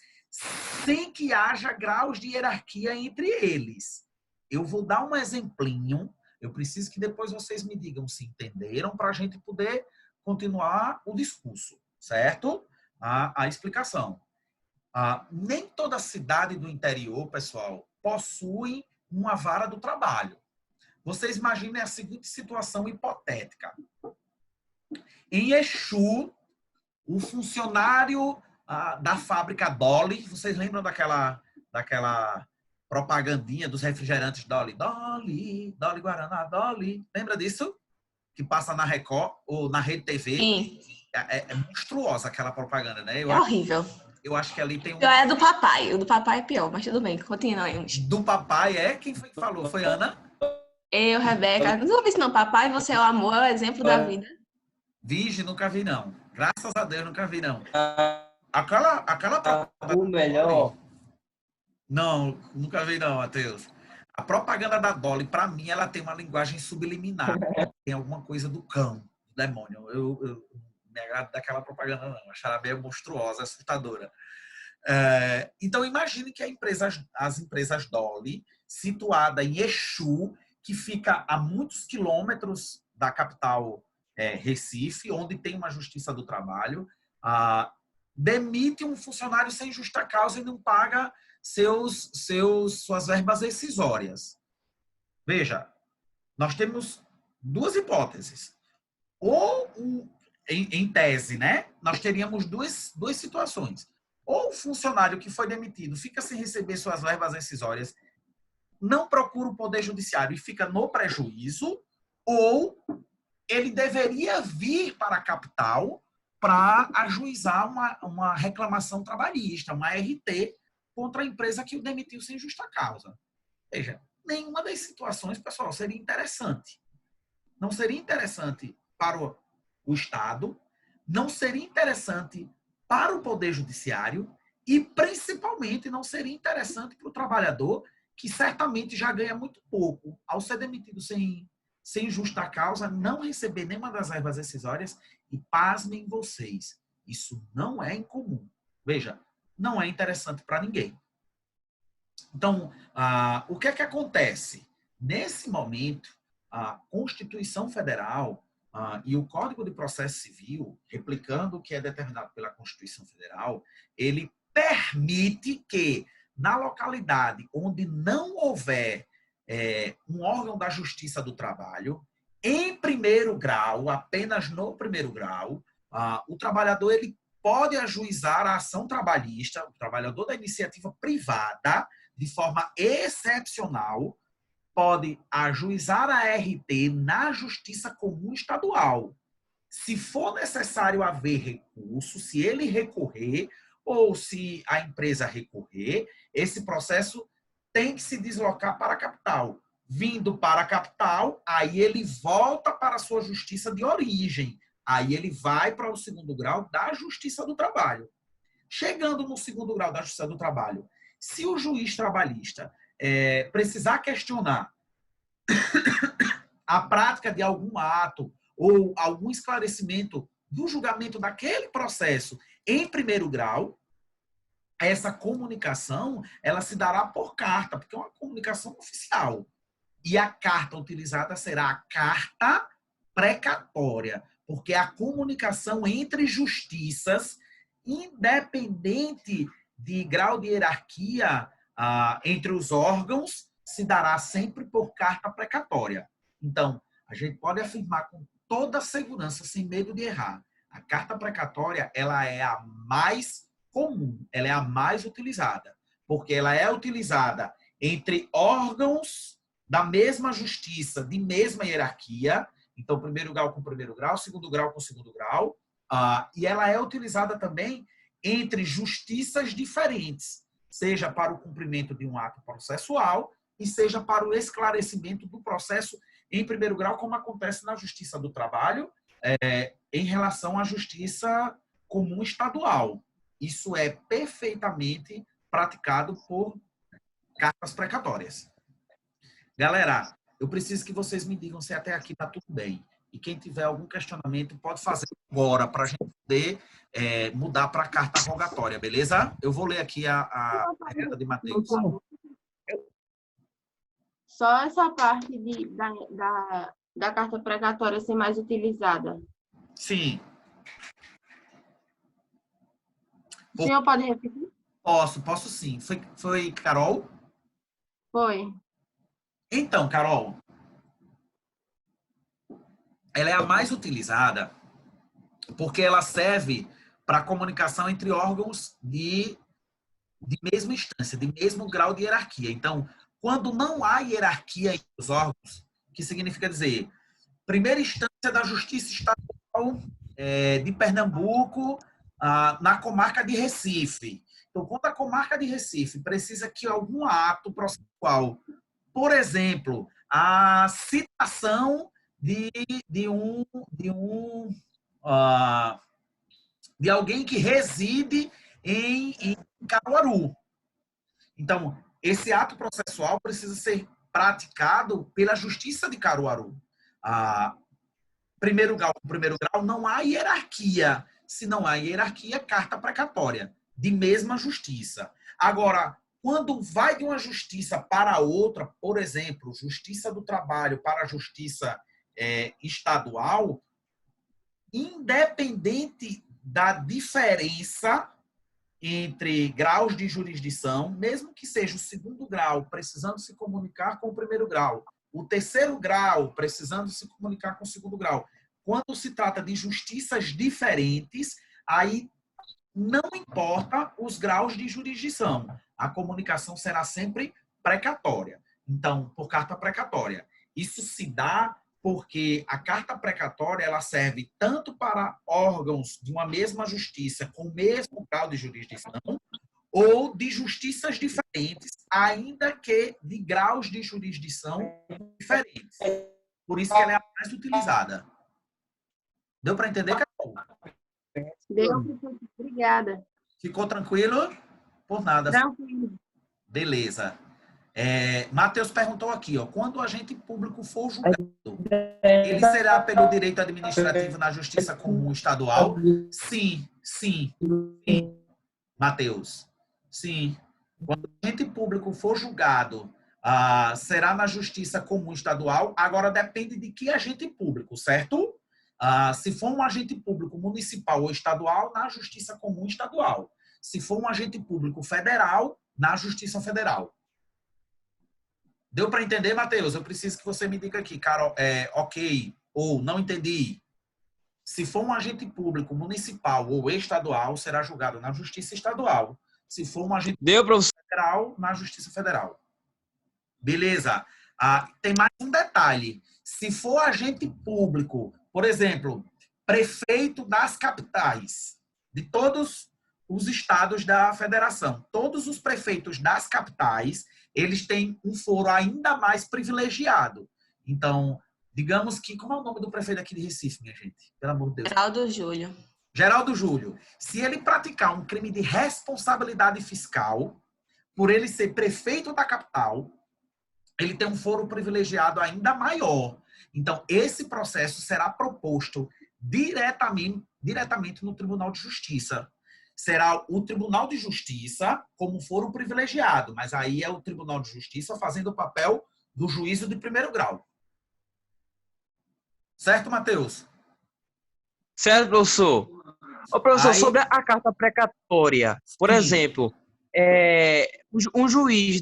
sem que haja graus de hierarquia entre eles. Eu vou dar um exemplinho, eu preciso que depois vocês me digam se entenderam, para a gente poder continuar o discurso, certo? A explicação. Nem toda cidade do interior, pessoal, possui uma vara do trabalho. Vocês imaginem a seguinte situação hipotética. Em Exu, o funcionário da fábrica Dolly, vocês lembram daquela propagandinha dos refrigerantes Dolly? Dolly, Dolly Guaraná, Dolly. Lembra disso? Que passa na Record ou na Rede TV. Sim. É monstruosa aquela propaganda, né? É horrível. Eu acho que ali tem um... Pior é do papai. O do papai é pior, mas tudo bem, continuemos. Do papai é? Quem foi que falou? Foi Ana? Eu, Rebeca. Não ouvi isso não, papai. Você é o amor, é o exemplo da vida. Vige, nunca vi, não. Graças a Deus, nunca vi, não. Aquela O melhor. Não, nunca vi, não, Matheus. A propaganda da Dolly, para mim, ela tem uma linguagem subliminar. Tem alguma coisa do cão, do demônio. Eu não me agrado daquela propaganda, não. Acho ela meio monstruosa, assustadora. Então, imagine que as empresas Dolly, situada em Exu, que fica a muitos quilômetros da capital Recife, onde tem uma justiça do trabalho, demite um funcionário sem justa causa e não paga suas verbas rescisórias. Veja, nós temos duas hipóteses. Ou, em tese, né, nós teríamos duas situações. Ou o funcionário que foi demitido fica sem receber suas verbas rescisórias, não procura o Poder Judiciário e fica no prejuízo, ou ele deveria vir para a capital para ajuizar uma reclamação trabalhista, uma RT, contra a empresa que o demitiu sem justa causa. Veja, nenhuma das situações, pessoal, seria interessante. Não seria interessante para o Estado, não seria interessante para o Poder Judiciário e, principalmente, não seria interessante para o trabalhador, que certamente já ganha muito pouco ao ser demitido sem justa causa, não receber nenhuma das verbas rescisórias e, pasmem vocês, isso não é incomum. Veja, não é interessante para ninguém. Então, o que é que acontece? Nesse momento, a Constituição Federal e o Código de Processo Civil, replicando o que é determinado pela Constituição Federal, ele permite que, na localidade onde não houver um órgão da Justiça do Trabalho, em primeiro grau, apenas no primeiro grau, o trabalhador ele pode ajuizar a ação trabalhista, o trabalhador da iniciativa privada, de forma excepcional, pode ajuizar a RT na Justiça Comum Estadual. Se for necessário haver recurso, se ele recorrer ou se a empresa recorrer, esse processo tem que se deslocar para a capital. Vindo para a capital, aí ele volta para a sua justiça de origem. Aí ele vai para o segundo grau da Justiça do Trabalho. Chegando no segundo grau da Justiça do Trabalho, se o juiz trabalhista precisar questionar a prática de algum ato ou algum esclarecimento do julgamento daquele processo em primeiro grau, essa comunicação ela se dará por carta, porque é uma comunicação oficial. E a carta utilizada será a carta precatória, porque é a comunicação entre justiças, independente de grau de hierarquia entre os órgãos se dará sempre por carta precatória. Então, a gente pode afirmar com toda segurança, sem medo de errar, a carta precatória ela é a mais comum, ela é a mais utilizada, porque ela é utilizada entre órgãos da mesma justiça, de mesma hierarquia, então primeiro grau com primeiro grau, segundo grau com segundo grau, e ela é utilizada também entre justiças diferentes, seja para o cumprimento de um ato processual e seja para o esclarecimento do processo em primeiro grau, como acontece na Justiça do Trabalho, em relação à Justiça Comum Estadual. Isso é perfeitamente praticado por cartas precatórias. Galera, eu preciso que vocês me digam se até aqui está tudo bem. E quem tiver algum questionamento pode fazer agora para a gente poder mudar para a carta rogatória, beleza? Eu vou ler aqui a pergunta de Matheus. Só essa parte da carta precatória ser mais utilizada. Sim. O senhor pode repetir? Posso sim. Foi Carol? Foi. Então, Carol, ela é a mais utilizada porque ela serve para comunicação entre órgãos de mesma instância, de mesmo grau de hierarquia. Então, quando não há hierarquia entre os órgãos, que significa dizer, primeira instância da Justiça Estadual de Pernambuco, na comarca de Recife. Então, quando a comarca de Recife precisa que algum ato processual, por exemplo, a citação de alguém que reside em Caruaru. Então, esse ato processual precisa ser praticado pela Justiça de Caruaru. Primeiro grau, não há hierarquia. Se não há hierarquia, carta precatória, de mesma justiça. Agora, quando vai de uma justiça para outra, por exemplo, Justiça do Trabalho para a Justiça estadual, independente da diferença entre graus de jurisdição, mesmo que seja o segundo grau precisando se comunicar com o primeiro grau, o terceiro grau precisando se comunicar com o segundo grau, quando se trata de justiças diferentes, aí não importa os graus de jurisdição, a comunicação será sempre precatória. Então, por carta precatória. Isso se dá porque a carta precatória ela serve tanto para órgãos de uma mesma justiça com o mesmo grau de jurisdição ou de justiças diferentes, ainda que de graus de jurisdição diferentes. Por isso que ela é a mais utilizada. Deu para entender, Carol? Deu, obrigada. Ficou tranquilo? Por nada. Tranquilo. Beleza. Matheus perguntou aqui, quando o agente público for julgado, ele será pelo direito administrativo na Justiça Comum Estadual? Sim. Matheus, sim. Quando o agente público for julgado, será na Justiça Comum Estadual. Agora depende de que agente público, certo? Se for um agente público municipal ou estadual, na Justiça Comum Estadual. Se for um agente público federal, na Justiça Federal. Deu para entender, Matheus? Eu preciso que você me diga aqui, Carol, ok, ou não entendi. Se for um agente público municipal ou estadual, será julgado na Justiça Estadual. Se for um agente federal, na Justiça Federal. Beleza. Tem mais um detalhe. Se for agente público, por exemplo, prefeito das capitais, de todos os estados da federação, todos os prefeitos das capitais, eles têm um foro ainda mais privilegiado. Então, digamos que... Como é o nome do prefeito aqui de Recife, minha gente? Pelo amor de Deus. Geraldo Júlio. Geraldo Júlio. Se ele praticar um crime de responsabilidade fiscal, por ele ser prefeito da capital, ele tem um foro privilegiado ainda maior. Então, esse processo será proposto diretamente no Tribunal de Justiça. Será o Tribunal de Justiça como foro privilegiado, mas aí é o Tribunal de Justiça fazendo o papel do juízo de primeiro grau. Certo, Matheus? Certo, professor. Ô, professor, Aí, sobre a carta precatória, por sim. exemplo, Um juiz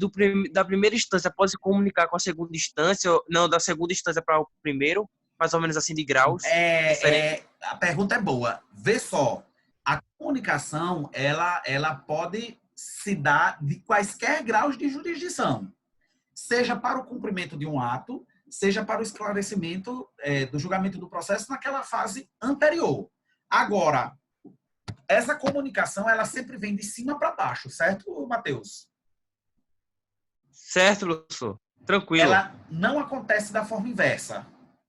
da primeira instância pode se comunicar com a segunda instância, não, da segunda instância para o primeiro, mais ou menos assim de graus diferentes? A pergunta é boa. Vê só, a comunicação, ela pode se dar de quaisquer graus de jurisdição, seja para o cumprimento de um ato, seja para o esclarecimento do julgamento do processo naquela fase anterior. Agora, essa comunicação, ela sempre vem de cima para baixo, certo, Matheus? Certo, professor. Tranquilo. Ela não acontece da forma inversa.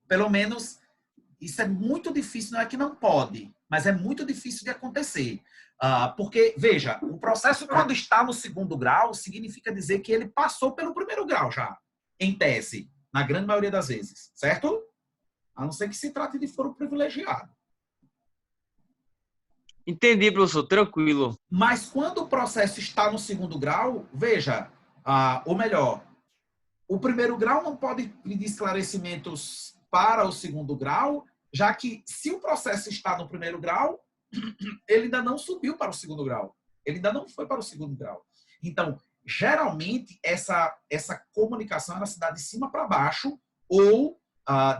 Pelo menos, isso é muito difícil, não é que não pode, mas é muito difícil de acontecer. Porque, veja, o processo, quando está no segundo grau, significa dizer que ele passou pelo primeiro grau já, em tese, na grande maioria das vezes, certo? A não ser que se trate de foro privilegiado. Entendi, professor. Tranquilo. Mas quando o processo está no segundo grau, veja, ou melhor, o primeiro grau não pode pedir esclarecimentos para o segundo grau, já que se o processo está no primeiro grau, ele ainda não subiu para o segundo grau. Ele ainda não foi para o segundo grau. Então, geralmente, essa comunicação ela se dá de cima para baixo ou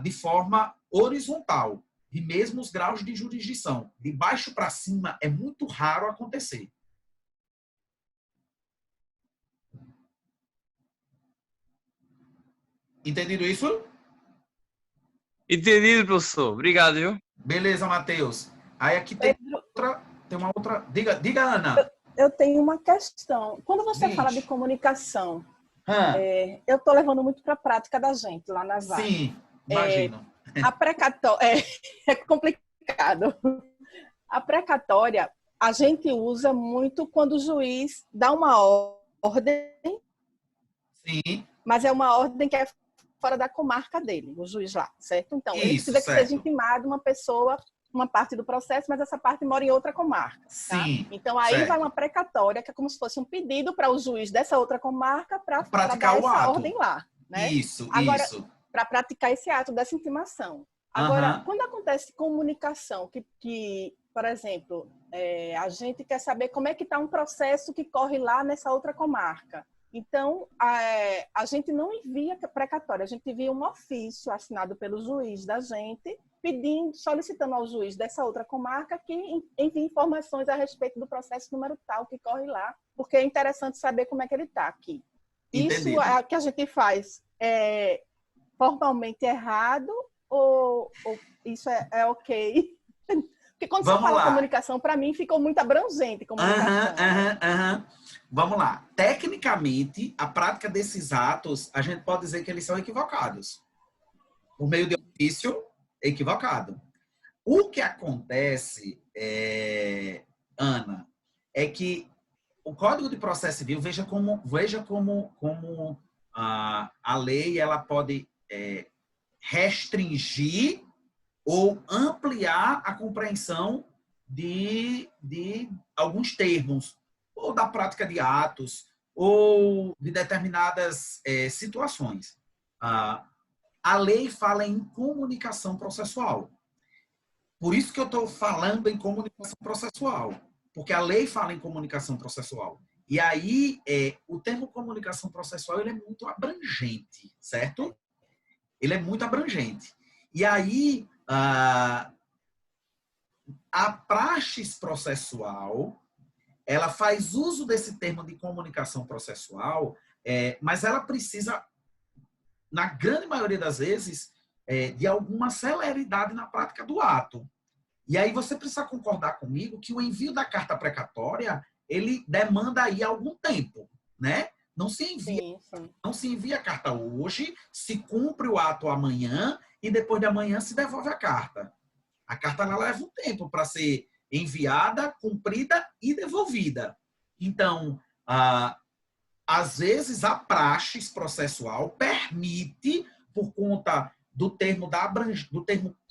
de forma horizontal, de mesmos graus de jurisdição. De baixo para cima é muito raro acontecer. Entendido isso? Entendido, professor. Obrigado, viu? Beleza, Matheus. Aí aqui tem uma outra. Diga, Ana. Eu tenho uma questão. Quando você fala de comunicação, eu estou levando muito para a prática da gente lá nas varas. Sim, imagino. A precatória é complicado. A precatória a gente usa muito quando o juiz dá uma ordem. Sim. Mas é uma ordem que é fora da comarca dele, o juiz lá, certo? Então, ele precisa que seja intimado uma pessoa, uma parte do processo, mas essa parte mora em outra comarca. Tá? Sim. Então, aí vai uma precatória, que é como se fosse um pedido para o juiz dessa outra comarca para praticar dar essa ordem lá. Né? Isso. Para praticar esse ato dessa intimação. Agora, quando acontece comunicação, que por exemplo, a gente quer saber como é que está um processo que corre lá nessa outra comarca. Então, a gente não envia precatória, a gente envia um ofício assinado pelo juiz da gente, solicitando ao juiz dessa outra comarca que envie informações a respeito do processo número tal que corre lá, porque é interessante saber como é que ele está aqui. Entendido. Isso é o que a gente faz formalmente errado ou isso é ok? Porque quando você fala comunicação, para mim ficou muito abrangente comunicação. Vamos lá. Tecnicamente, a prática desses atos, a gente pode dizer que eles são equivocados. Por meio de ofício, equivocado. O que acontece, Ana, é que o Código de Processo Civil, veja como a lei ela pode restringir ou ampliar a compreensão de alguns termos, ou da prática de atos, ou de determinadas situações. A lei fala em comunicação processual. Por isso que eu estou falando em comunicação processual, porque a lei fala em comunicação processual. E aí, o termo comunicação processual ele é muito abrangente, certo? Ele é muito abrangente. E aí, a praxis processual, ela faz uso desse termo de comunicação processual, mas ela precisa, na grande maioria das vezes, de alguma celeridade na prática do ato. E aí você precisa concordar comigo que o envio da carta precatória, ele demanda aí algum tempo, né? Não se envia a carta hoje, se cumpre o ato amanhã e depois de amanhã se devolve a carta. A carta ela leva um tempo para ser enviada, cumprida e devolvida. Então, às vezes a praxis processual permite, por conta do termo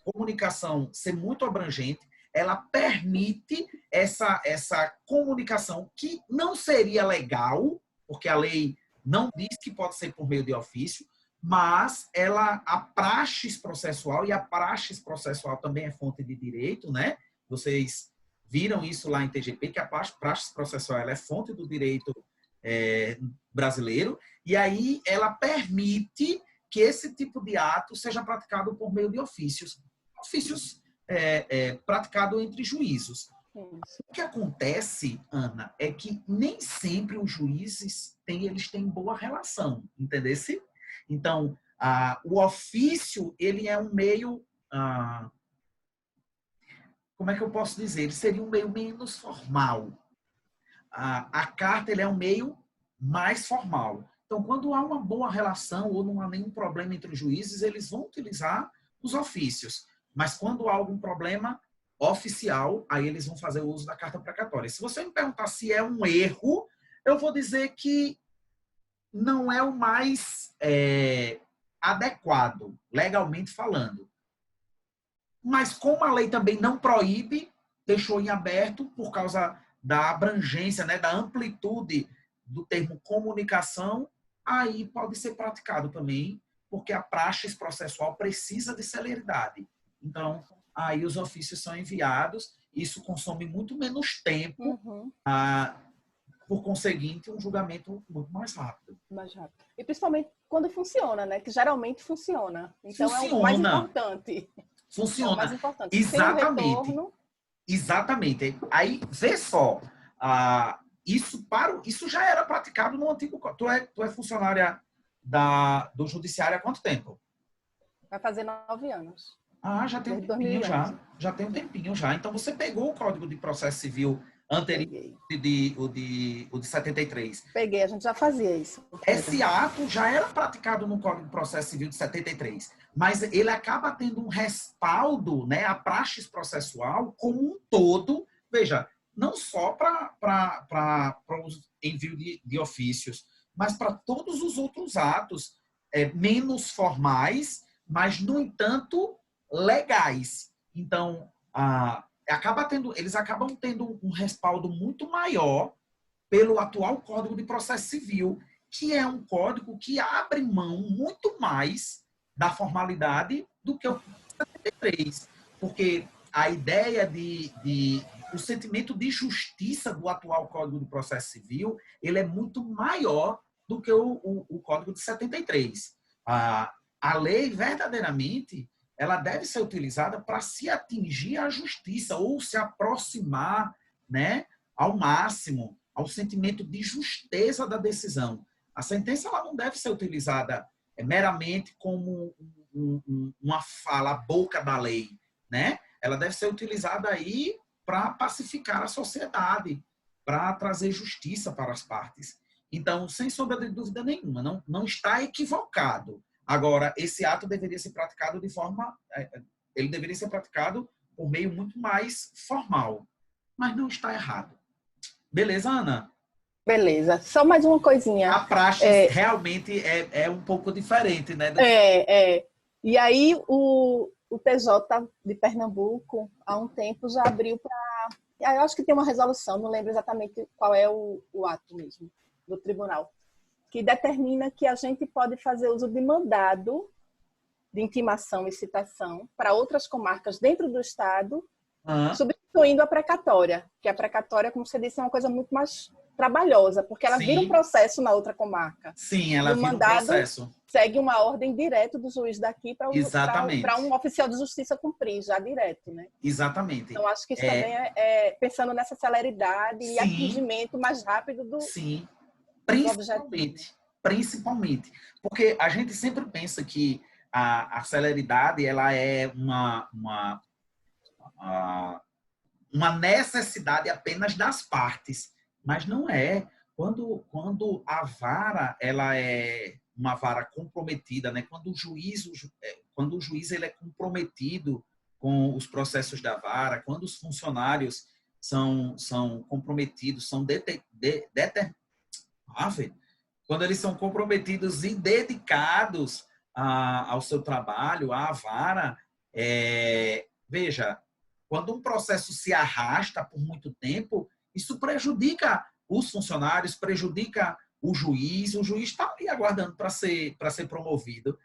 comunicação ser muito abrangente, ela permite essa comunicação que não seria legal, porque a lei não diz que pode ser por meio de ofício, mas a praxis processual, e a praxis processual também é fonte de direito, né? Vocês viram isso lá em TGP, que a praxis processual ela é fonte do direito brasileiro, e aí ela permite que esse tipo de ato seja praticado por meio de ofícios praticados entre juízos. O que acontece, Ana, é que nem sempre os juízes eles têm boa relação, entendesse? Então, o ofício, ele é um meio, como é que eu posso dizer? Ele seria um meio menos formal. A carta, ele é um meio mais formal. Então, quando há uma boa relação ou não há nenhum problema entre os juízes, eles vão utilizar os ofícios. Mas quando há algum problema oficial, aí eles vão fazer o uso da carta precatória. Se você me perguntar se é um erro, eu vou dizer que não é o mais adequado, legalmente falando. Mas como a lei também não proíbe, deixou em aberto por causa da abrangência, né, da amplitude do termo comunicação, aí pode ser praticado também, porque a praxis processual precisa de celeridade. Então, aí os ofícios são enviados, isso consome muito menos tempo, por conseguinte, um julgamento muito mais rápido. Mais rápido. E principalmente quando funciona, né? Que geralmente funciona. Então é o mais importante. Funciona. É o mais importante. Exatamente. Exatamente. Aí, vê só, isso já era praticado no antigo... Tu é funcionária do judiciário há quanto tempo? Vai fazer 9 anos. Já tem um tempinho já tem um tempinho já. Então, você pegou o Código de Processo Civil anterior, o de 73. Peguei, a gente já fazia isso. Esse ato já era praticado no Código de Processo Civil de 73, mas ele acaba tendo um respaldo, né, a praxis processual como um todo, veja, não só para o envio de ofícios, mas para todos os outros atos menos formais, mas, no entanto, legais. Então, eles acabam tendo um respaldo muito maior pelo atual Código de Processo Civil, que é um código que abre mão muito mais da formalidade do que o 73. Porque a ideia o sentimento de justiça do atual Código de Processo Civil, ele é muito maior do que o Código de 73. A lei, verdadeiramente, ela deve ser utilizada para se atingir a justiça ou se aproximar, né, ao máximo ao sentimento de justeza da decisão. A sentença ela não deve ser utilizada meramente como uma fala, a boca da lei, né? Ela deve ser utilizada aí para pacificar a sociedade, para trazer justiça para as partes. Então, sem sombra de dúvida nenhuma, não está equivocado. Agora, esse ato deveria ser praticado ele deveria ser praticado por meio muito mais formal, mas não está errado. Beleza, Ana? Beleza. Só mais uma coisinha. A praxe realmente é um pouco diferente, né? E aí, o TJ de Pernambuco, há um tempo, já abriu para... Eu acho que tem uma resolução, não lembro exatamente qual é o ato mesmo, do tribunal, que determina que a gente pode fazer uso de mandado de intimação e citação para outras comarcas dentro do Estado, substituindo a precatória, que a precatória, como você disse, é uma coisa muito mais trabalhosa, porque ela vira um processo na outra comarca. Sim, ela vira um processo. Segue uma ordem direto do juiz daqui para um oficial de justiça cumprir, já direto, né? Exatamente. Então, acho que isso também pensando nessa celeridade e atingimento mais rápido do... Sim, principalmente. Porque a gente sempre pensa que a celeridade ela é uma necessidade apenas das partes, mas não é. Quando a vara ela é uma vara comprometida, né? Quando o juiz ele é comprometido com os processos da vara, quando os funcionários são comprometidos, quando eles são comprometidos e dedicados ao seu trabalho, à vara, veja, quando um processo se arrasta por muito tempo, isso prejudica os funcionários, prejudica o juiz está ali aguardando para ser promovido.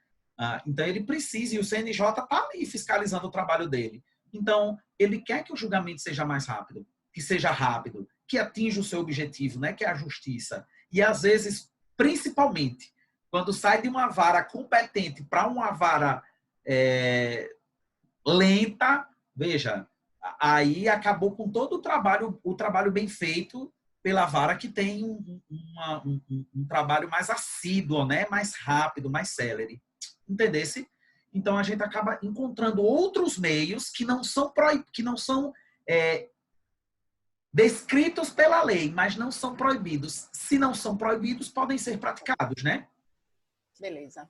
Então, ele precisa, e o CNJ está ali fiscalizando o trabalho dele. Então, ele quer que o julgamento seja mais rápido, que seja rápido, que atinja o seu objetivo, né, que é a justiça. E, às vezes, principalmente, quando sai de uma vara competente para uma vara lenta, veja, aí acabou com todo o trabalho bem feito pela vara que tem um trabalho mais assíduo, né? Mais rápido, mais célere. Entendesse? Então, a gente acaba encontrando outros meios que não são descritos pela lei, mas não são proibidos. Se não são proibidos, podem ser praticados, né? Beleza.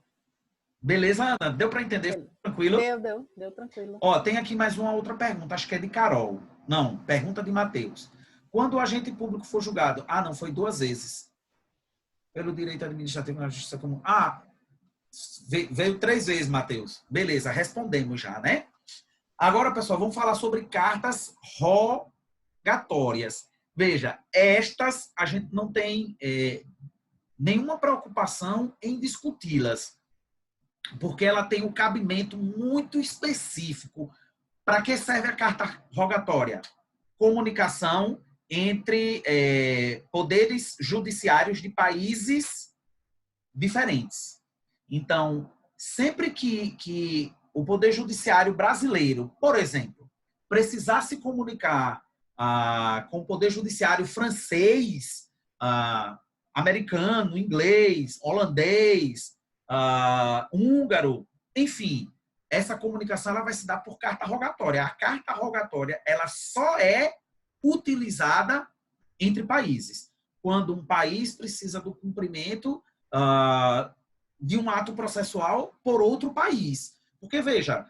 Beleza, Ana? Deu para entender? Beleza. Tranquilo? Deu tranquilo. Ó, tem aqui mais uma outra pergunta, acho que é de Carol. Não, pergunta de Matheus. Quando o agente público for julgado? Ah, não, foi 2 vezes. Pelo direito administrativo na justiça comum. Ah, veio 3 vezes, Matheus. Beleza, respondemos já, né? Agora, pessoal, vamos falar sobre cartas rogatórias. Veja, estas a gente não tem nenhuma preocupação em discuti-las, porque ela tem um cabimento muito específico. Para que serve a carta rogatória? Comunicação entre poderes judiciários de países diferentes. Então, sempre que o Poder Judiciário brasileiro, por exemplo, precisasse comunicar com o Poder Judiciário francês, americano, inglês, holandês, húngaro, enfim, essa comunicação ela vai se dar por carta rogatória. A carta rogatória ela só é utilizada entre países, quando um país precisa do cumprimento de um ato processual por outro país. Porque, veja,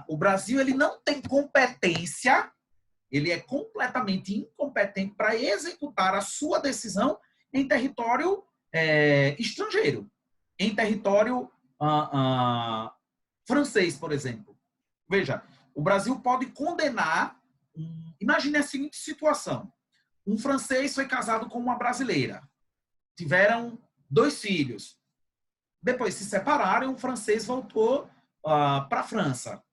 o Brasil ele não tem competência, ele é completamente incompetente para executar a sua decisão em território estrangeiro, em território francês, por exemplo. Veja, o Brasil pode condenar. Imagine a seguinte situação. Um francês foi casado com uma brasileira. Tiveram 2 filhos. Depois se separaram e o francês voltou para a França.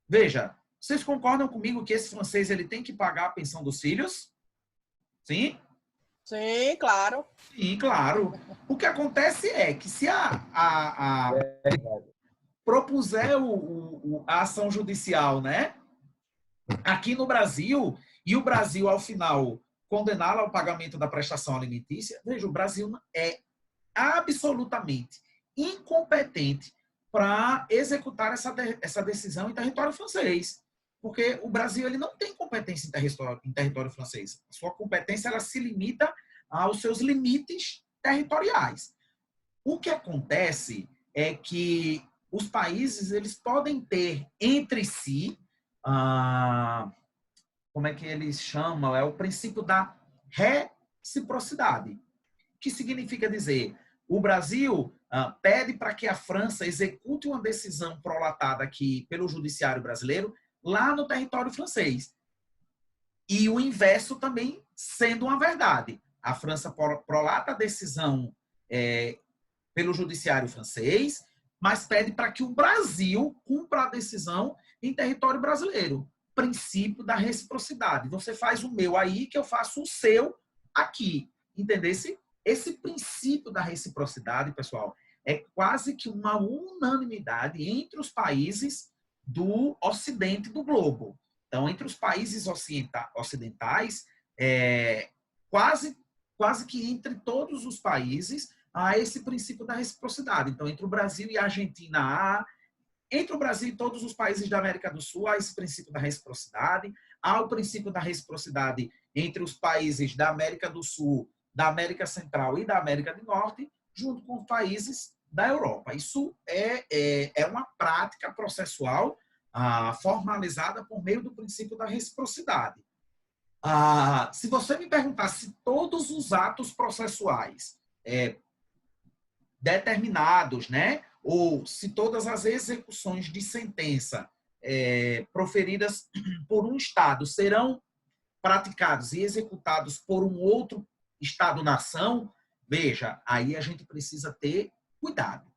Veja, vocês concordam comigo que esse francês ele tem que pagar a pensão dos filhos? Sim? Sim, claro. Sim, claro. O que acontece é que se propuser a ação judicial, né? Aqui no Brasil, e o Brasil, ao final, condená-la ao pagamento da prestação alimentícia, veja, o Brasil é absolutamente incompetente para executar essa decisão em território francês. Porque o Brasil ele não tem competência em território francês. A sua competência ela se limita aos seus limites territoriais. O que acontece é que os países eles podem ter entre si como é que eles chamam? É o princípio da reciprocidade, que significa dizer, o Brasil pede para que a França execute uma decisão prolatada aqui pelo judiciário brasileiro lá no território francês. E o inverso também sendo uma verdade. A França prolata a decisão pelo judiciário francês, mas pede para que o Brasil cumpra a decisão em território brasileiro. Princípio da reciprocidade. Você faz o meu aí, que eu faço o seu aqui. Entendesse? Esse princípio da reciprocidade, pessoal, é quase que uma unanimidade entre os países do ocidente do globo. Então, entre os países ocidentais, quase que entre todos os países, há esse princípio da reciprocidade. Então, entre o Brasil e a Argentina, entre o Brasil e todos os países da América do Sul, há esse princípio da reciprocidade. Há o princípio da reciprocidade entre os países da América do Sul, da América Central e da América do Norte, junto com os países da Europa. Isso é uma prática processual formalizada por meio do princípio da reciprocidade. Se você me perguntar se todos os atos processuais determinados, né, ou se todas as execuções de sentença proferidas por um Estado serão praticados e executados por um outro Estado-nação, veja, aí a gente precisa ter cuidado.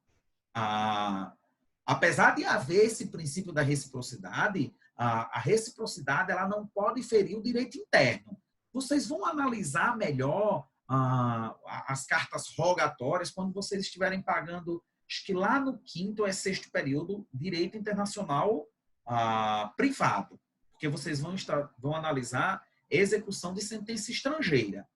Apesar de haver esse princípio da reciprocidade, a reciprocidade ela não pode ferir o direito interno. Vocês vão analisar melhor as cartas rogatórias quando vocês estiverem pagando, acho que lá no 5º ou 6º período, direito internacional privado, porque vocês vão analisar execução de sentença estrangeira.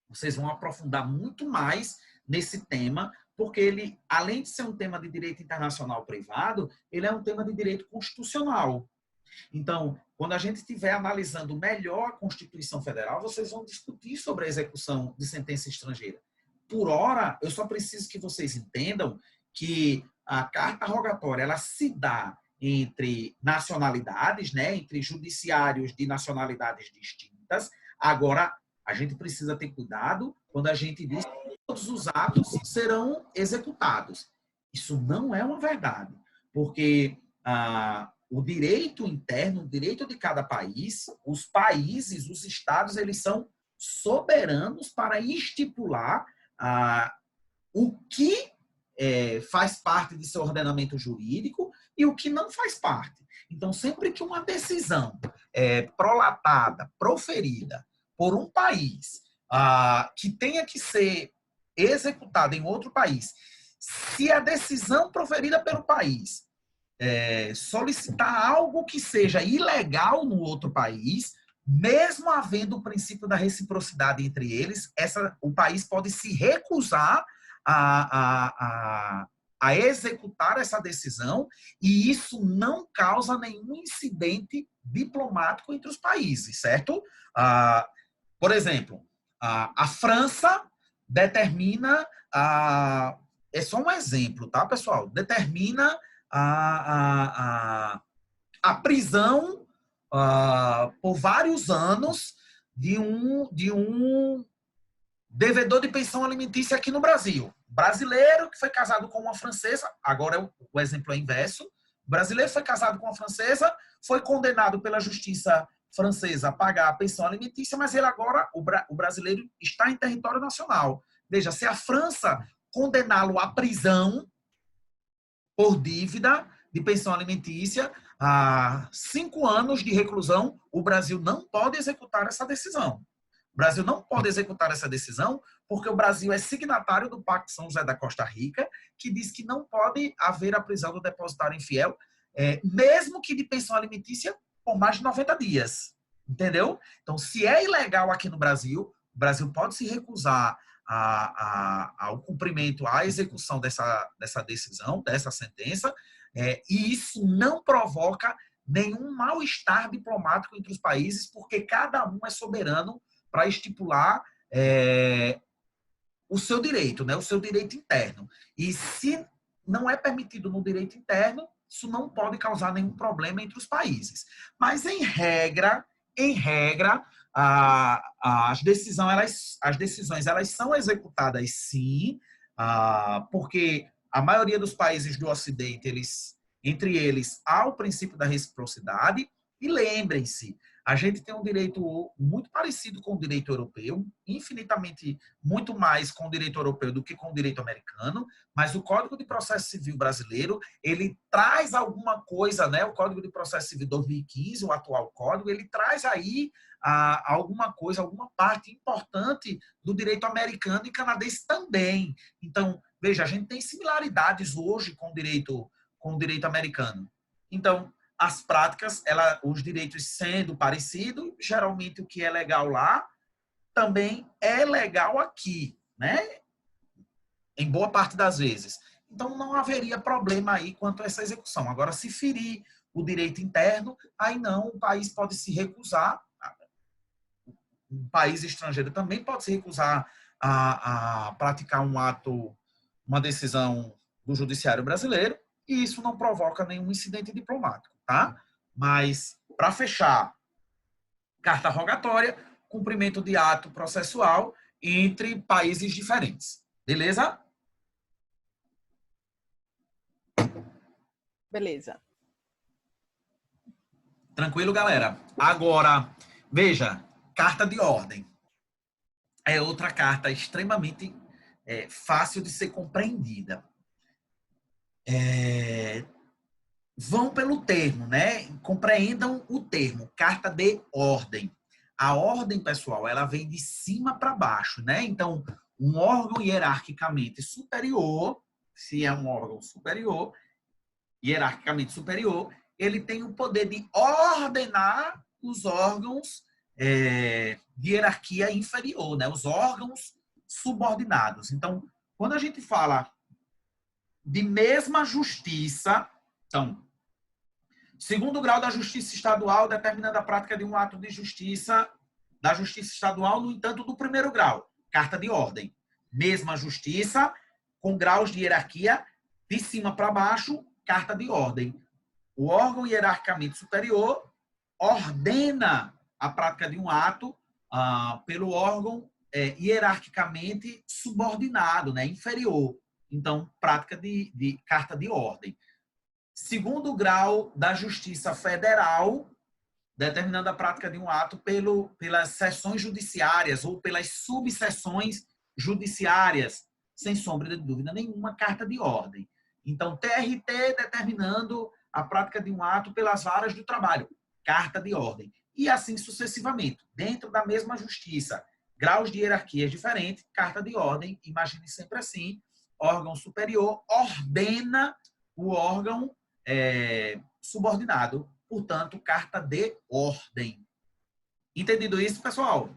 Vocês vão aprofundar muito mais nesse tema, porque ele, além de ser um tema de direito internacional privado, ele é um tema de direito constitucional. Então, quando a gente estiver analisando melhor a Constituição Federal, vocês vão discutir sobre a execução de sentença estrangeira. Por hora, eu só preciso que vocês entendam que a carta rogatória ela se dá entre nacionalidades, né, entre judiciários de nacionalidades distintas. Agora, a gente precisa ter cuidado quando a gente diz que todos os atos serão executados. Isso não é uma verdade, porque o direito interno, o direito de cada país, os países, os estados, eles são soberanos para estipular o que faz parte de seu ordenamento jurídico e o que não faz parte. Então, sempre que uma decisão prolatada, proferida por um país que tenha que ser executada em outro país, se a decisão proferida pelo país solicitar algo que seja ilegal no outro país, mesmo havendo o princípio da reciprocidade entre eles, o país pode se recusar a executar essa decisão, e isso não causa nenhum incidente diplomático entre os países, certo? Por exemplo, a França determina, é só um exemplo, tá, pessoal? Determina a prisão por vários anos de um devedor de pensão alimentícia aqui no Brasil. Brasileiro que foi casado com uma francesa, agora o exemplo é inverso, o brasileiro foi casado com uma francesa, foi condenado pela justiça francesa a pagar a pensão alimentícia, mas ele agora, o brasileiro, está em território nacional. Veja, se a França condená-lo à prisão por dívida de pensão alimentícia, a 5 anos de reclusão, o Brasil não pode executar essa decisão. O Brasil não pode executar essa decisão porque o Brasil é signatário do Pacto São José da Costa Rica, que diz que não pode haver a prisão do depositário infiel, mesmo que de pensão alimentícia, por mais de 90 dias. Entendeu? Então, se é ilegal aqui no Brasil, o Brasil pode se recusar ao cumprimento, à execução dessa decisão, dessa sentença, e isso não provoca nenhum mal-estar diplomático entre os países, porque cada um é soberano para estipular o seu direito, né? O seu direito interno. E se não é permitido no direito interno, isso não pode causar nenhum problema entre os países. Mas, em regra, as decisões elas são executadas sim, porque a maioria dos países do Ocidente, entre eles, há o princípio da reciprocidade. E lembrem-se, a gente tem um direito muito parecido com o direito europeu, infinitamente muito mais com o direito europeu do que com o direito americano, mas o Código de Processo Civil brasileiro, ele traz alguma coisa, né? O Código de Processo Civil 2015, o atual código, ele traz aí alguma coisa, alguma parte importante do direito americano e canadense também. Então, veja, a gente tem similaridades hoje com o direito americano. Então, as práticas, os direitos sendo parecidos, geralmente o que é legal lá também é legal aqui, né? Em boa parte das vezes. Então, não haveria problema aí quanto a essa execução. Agora, se ferir o direito interno, aí não, o país pode se recusar, um país estrangeiro também pode se recusar a praticar uma decisão do judiciário brasileiro, e isso não provoca nenhum incidente diplomático, tá? Mas, para fechar, carta rogatória, cumprimento de ato processual entre países diferentes. Beleza? Beleza. Tranquilo, galera? Agora, veja, carta de ordem. É outra carta extremamente fácil de ser compreendida. Vão pelo termo, né? Compreendam o termo, carta de ordem. a ordem, pessoal, ela vem de cima para baixo, né? Então, um órgão hierarquicamente superior, se é um órgão superior, hierarquicamente superior, ele tem o poder de ordenar os órgãos de hierarquia inferior, né? Os órgãos subordinados. Então, quando a gente fala de mesma justiça, então, segundo grau da justiça estadual determinando a prática de um ato de justiça da justiça estadual, no entanto, do primeiro grau, carta de ordem. Mesma justiça, com graus de hierarquia de cima para baixo, carta de ordem. O órgão hierarquicamente superior ordena a prática de um ato pelo órgão hierarquicamente subordinado, né, inferior. Então, prática de carta de ordem. Segundo grau da Justiça Federal, determinando a prática de um ato pelas seções judiciárias ou pelas subseções judiciárias, sem sombra de dúvida nenhuma, carta de ordem. Então, TRT determinando a prática de um ato pelas varas do trabalho, carta de ordem. E assim sucessivamente, dentro da mesma justiça, graus de hierarquias diferentes, carta de ordem, imagine sempre assim, órgão superior ordena o órgão subordinado, portanto, carta de ordem. Entendido isso, pessoal?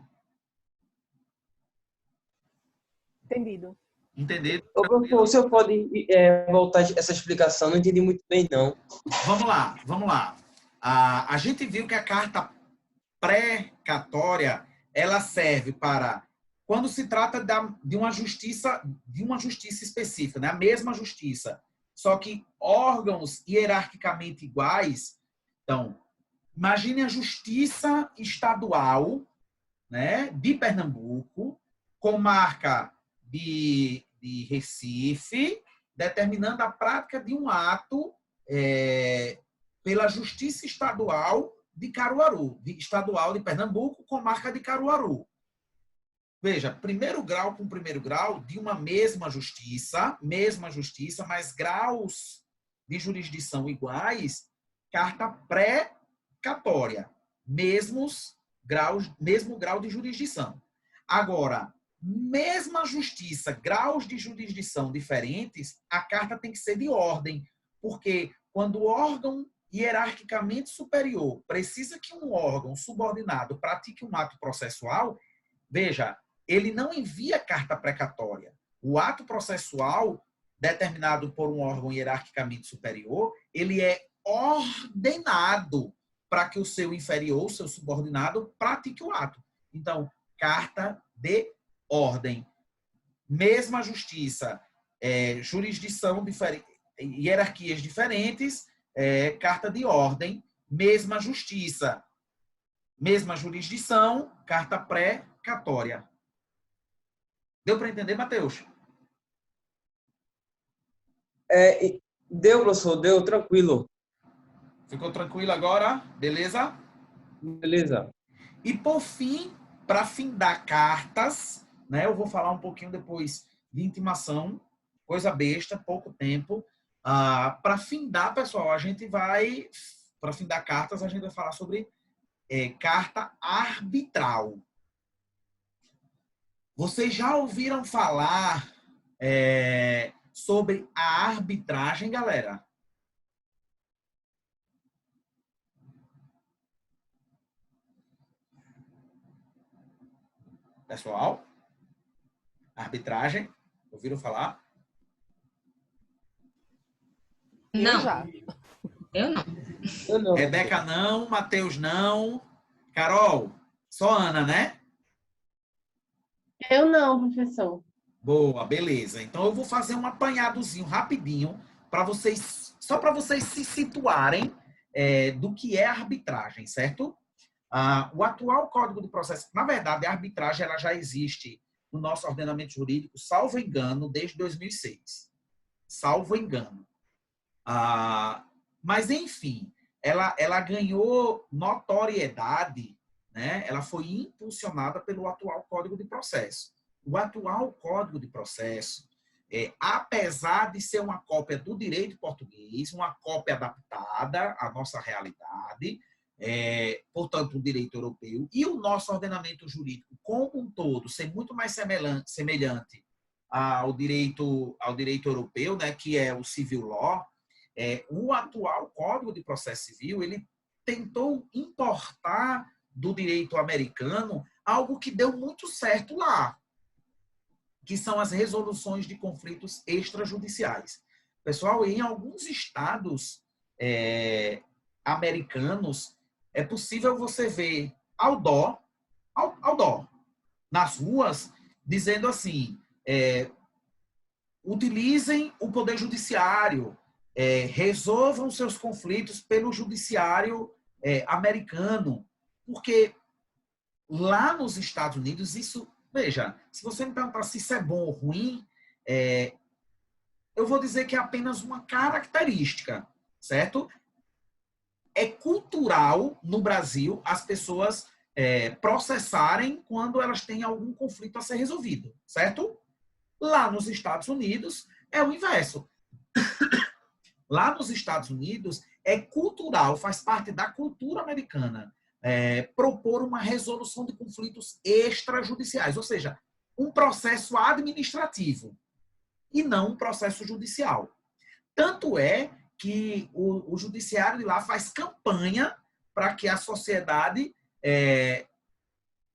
Entendido. Entendido? Ô, professor, o senhor pode voltar essa explicação? Não entendi muito bem, não. Vamos lá. A gente viu que a carta precatória, ela serve para quando se trata de uma justiça específica, né? A mesma justiça, só que órgãos hierarquicamente iguais. Então, imagine a justiça estadual, né, de Pernambuco, comarca de Recife, determinando a prática de um ato pela justiça estadual de Caruaru, estadual de Pernambuco, comarca de Caruaru. Veja, primeiro grau com primeiro grau de uma mesma justiça, mas graus de jurisdição iguais, carta precatória, mesmo grau de jurisdição. Agora, mesma justiça, graus de jurisdição diferentes, a carta tem que ser de ordem, porque quando o órgão hierarquicamente superior precisa que um órgão subordinado pratique um ato processual, veja, ele não envia carta precatória. O ato processual, determinado por um órgão hierarquicamente superior, ele é ordenado para que o seu inferior, o seu subordinado, pratique o ato. Então, carta de ordem. Mesma justiça, jurisdição diferente, hierarquias diferentes, carta de ordem. Mesma justiça, mesma jurisdição, carta precatória. Deu para entender, Matheus? Deu, professor, deu, tranquilo. Ficou tranquilo agora? Beleza? Beleza. E por fim, para findar cartas, né? Eu vou falar um pouquinho depois de intimação, coisa besta, pouco tempo. Para findar, pessoal, para findar cartas, a gente vai falar sobre carta arbitral. Vocês já ouviram falar sobre a arbitragem, galera? Pessoal? Arbitragem? Ouviram falar? Não. Já. Eu não. Eu não. Rebeca não, Matheus não. Carol, só Ana, né? Eu não, professor. Boa, beleza. Então eu vou fazer um apanhadozinho rapidinho para vocês, só para vocês se situarem do que é arbitragem, certo? O atual Código de Processo, na verdade, a arbitragem ela já existe no nosso ordenamento jurídico, salvo engano, desde 2006. Salvo engano. Mas, enfim, ela ganhou notoriedade, né? Ela foi impulsionada pelo atual Código de Processo. O atual Código de Processo, apesar de ser uma cópia do direito português, uma cópia adaptada à nossa realidade, portanto, o direito europeu, e o nosso ordenamento jurídico como um todo ser muito mais semelhante ao direito europeu, né, que é o civil law, o atual Código de Processo Civil, ele tentou importar do direito americano algo que deu muito certo lá, que são as resoluções de conflitos extrajudiciais. Pessoal, em alguns estados americanos, é possível você ver outdoor nas ruas, dizendo assim, utilizem o poder judiciário, resolvam seus conflitos pelo judiciário americano, porque lá nos Estados Unidos, isso, veja, se você me perguntar se isso é bom ou ruim, eu vou dizer que é apenas uma característica, certo? É cultural no Brasil as pessoas processarem quando elas têm algum conflito a ser resolvido, certo? Lá nos Estados Unidos é o inverso. Lá nos Estados Unidos é cultural, faz parte da cultura americana, propor uma resolução de conflitos extrajudiciais, ou seja, um processo administrativo e não um processo judicial. Tanto é que o judiciário de lá faz campanha para que a sociedade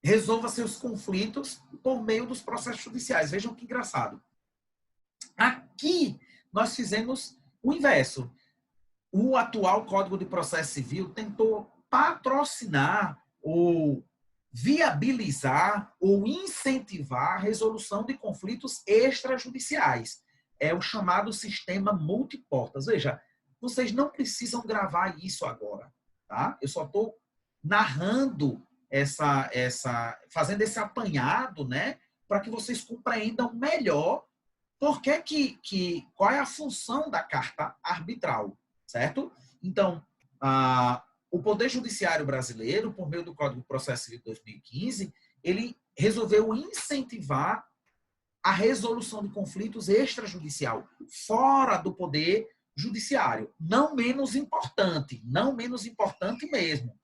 resolva seus conflitos por meio dos processos judiciais. Vejam que engraçado. Aqui, nós fizemos o inverso. O atual Código de Processo Civil tentou patrocinar ou viabilizar ou incentivar a resolução de conflitos extrajudiciais. É o chamado sistema multiportas. Veja, vocês não precisam gravar isso agora, tá? Eu só estou narrando fazendo esse apanhado, né, para que vocês compreendam melhor qual é a função da carta arbitral, certo? Então, o Poder Judiciário brasileiro, por meio do Código de Processo Civil de 2015, ele resolveu incentivar a resolução de conflitos extrajudicial, fora do Poder Judiciário. Não menos importante mesmo.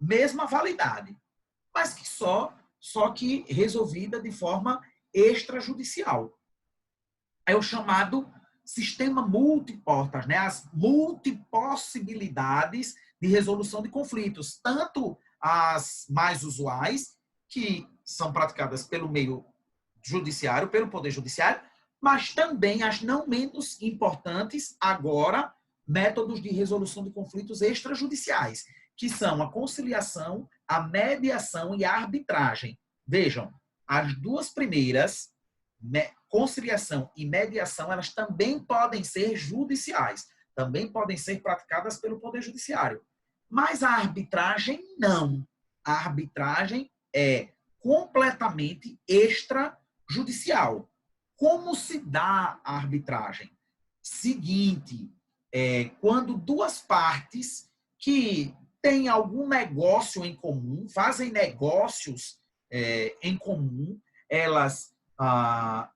Mesma validade, mas que só que resolvida de forma extrajudicial. É o chamado sistema multiportas, né? As multipossibilidades de resolução de conflitos, tanto as mais usuais, que são praticadas pelo meio judiciário, pelo Poder Judiciário, mas também as não menos importantes, agora, métodos de resolução de conflitos extrajudiciais, que são a conciliação, a mediação e a arbitragem. Vejam, as duas primeiras, conciliação e mediação, elas também podem ser judiciais, também podem ser praticadas pelo Poder Judiciário. Mas a arbitragem, não. A arbitragem é completamente extrajudicial. Como se dá a arbitragem? Seguinte, quando duas partes que têm algum negócio em comum, fazem negócios em comum, elas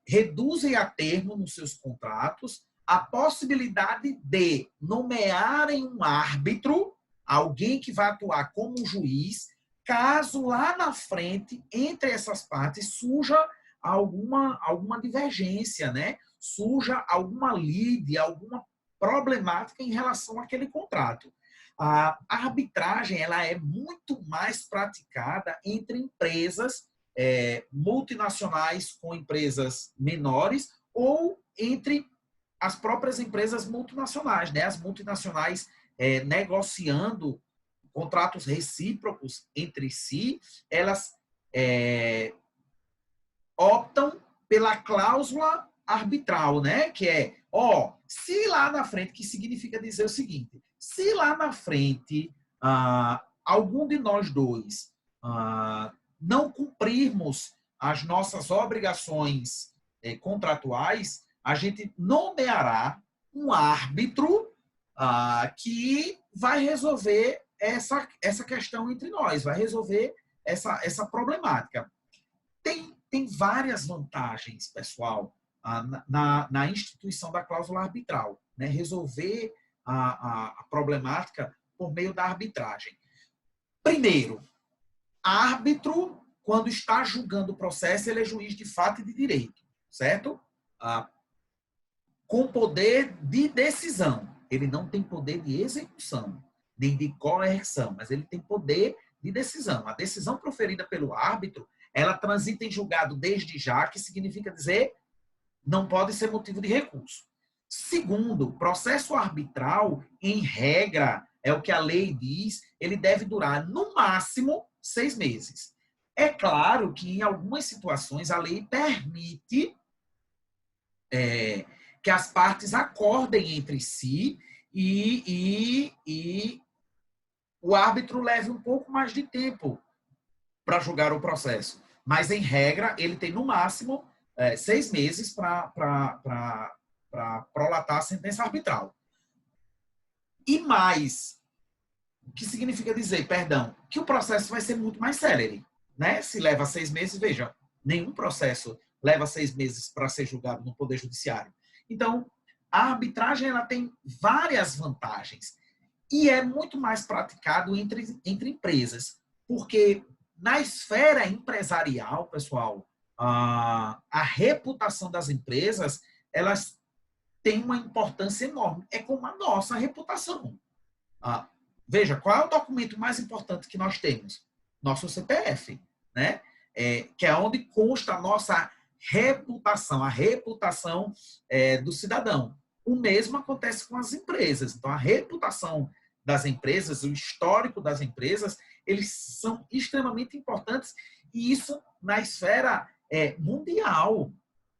reduzem a termo nos seus contratos a possibilidade de nomearem um árbitro, alguém que vai atuar como um juiz, caso lá na frente, entre essas partes, surja alguma divergência, né? Surja alguma lide, alguma problemática em relação àquele contrato. A arbitragem ela é muito mais praticada entre empresas multinacionais com empresas menores ou entre as próprias empresas multinacionais, né? As multinacionais negociando contratos recíprocos entre si, elas optam pela cláusula arbitral, né? Que é, se lá na frente, que significa dizer o seguinte, se lá na frente algum de nós dois não cumprirmos as nossas obrigações contratuais, a gente nomeará um árbitro que vai resolver essa questão entre nós, vai resolver essa problemática. Tem várias vantagens, pessoal, na instituição da cláusula arbitral, né? Resolver a problemática por meio da arbitragem. Primeiro, árbitro, quando está julgando o processo, ele é juiz de fato e de direito, certo? Com poder de decisão. Ele não tem poder de execução, nem de coerção, mas ele tem poder de decisão. A decisão proferida pelo árbitro, ela transita em julgado desde já, que significa dizer não pode ser motivo de recurso. Segundo, processo arbitral, em regra, é o que a lei diz, ele deve durar no máximo 6 meses. É claro que em algumas situações a lei permite que as partes acordem entre si e o árbitro leve um pouco mais de tempo para julgar o processo. Mas, em regra, ele tem no máximo 6 meses para prolatar a sentença arbitral. E mais, o que significa dizer, perdão, que o processo vai ser muito mais célere, né? Se leva 6 meses, veja, nenhum processo leva 6 meses para ser julgado no Poder Judiciário. Então, a arbitragem ela tem várias vantagens e é muito mais praticado entre empresas, porque na esfera empresarial, pessoal, a reputação das empresas, elas têm uma importância enorme. É como a nossa reputação. Veja, qual é o documento mais importante que nós temos? Nosso CPF, né? Que é onde consta a nossa reputação, a reputação do cidadão. O mesmo acontece com as empresas. Então, a reputação das empresas, o histórico das empresas, eles são extremamente importantes, e isso na esfera mundial.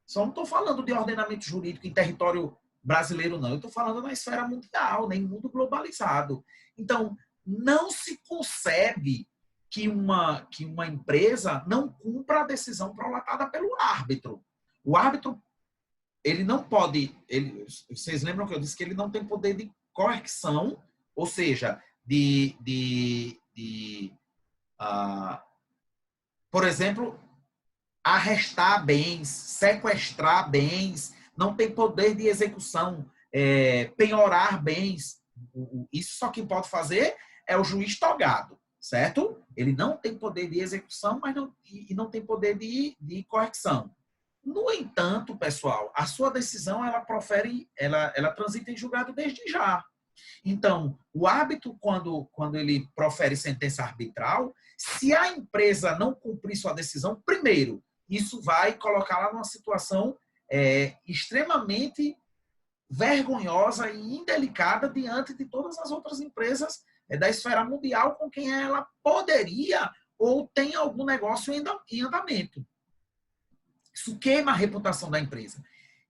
Só não estou falando de ordenamento jurídico em território brasileiro, não. Eu estou falando na esfera mundial, né, em mundo globalizado. Então, não se concebe que uma empresa não cumpra a decisão prolatada pelo árbitro. O árbitro, ele não pode... vocês lembram que eu disse que ele não tem poder de coerção, ou seja, por exemplo, arrestar bens, sequestrar bens, não tem poder de execução, penhorar bens. Isso só quem pode fazer é o juiz togado, certo? Ele não tem poder de execução, mas não tem poder de coerção. No entanto, pessoal, a sua decisão ela transita em julgado desde já. Então, o árbitro, quando ele profere sentença arbitral, se a empresa não cumprir sua decisão, primeiro, isso vai colocá-la numa situação extremamente vergonhosa e indelicada diante de todas as outras empresas da esfera mundial com quem ela poderia ou tem algum negócio em andamento. Isso queima a reputação da empresa.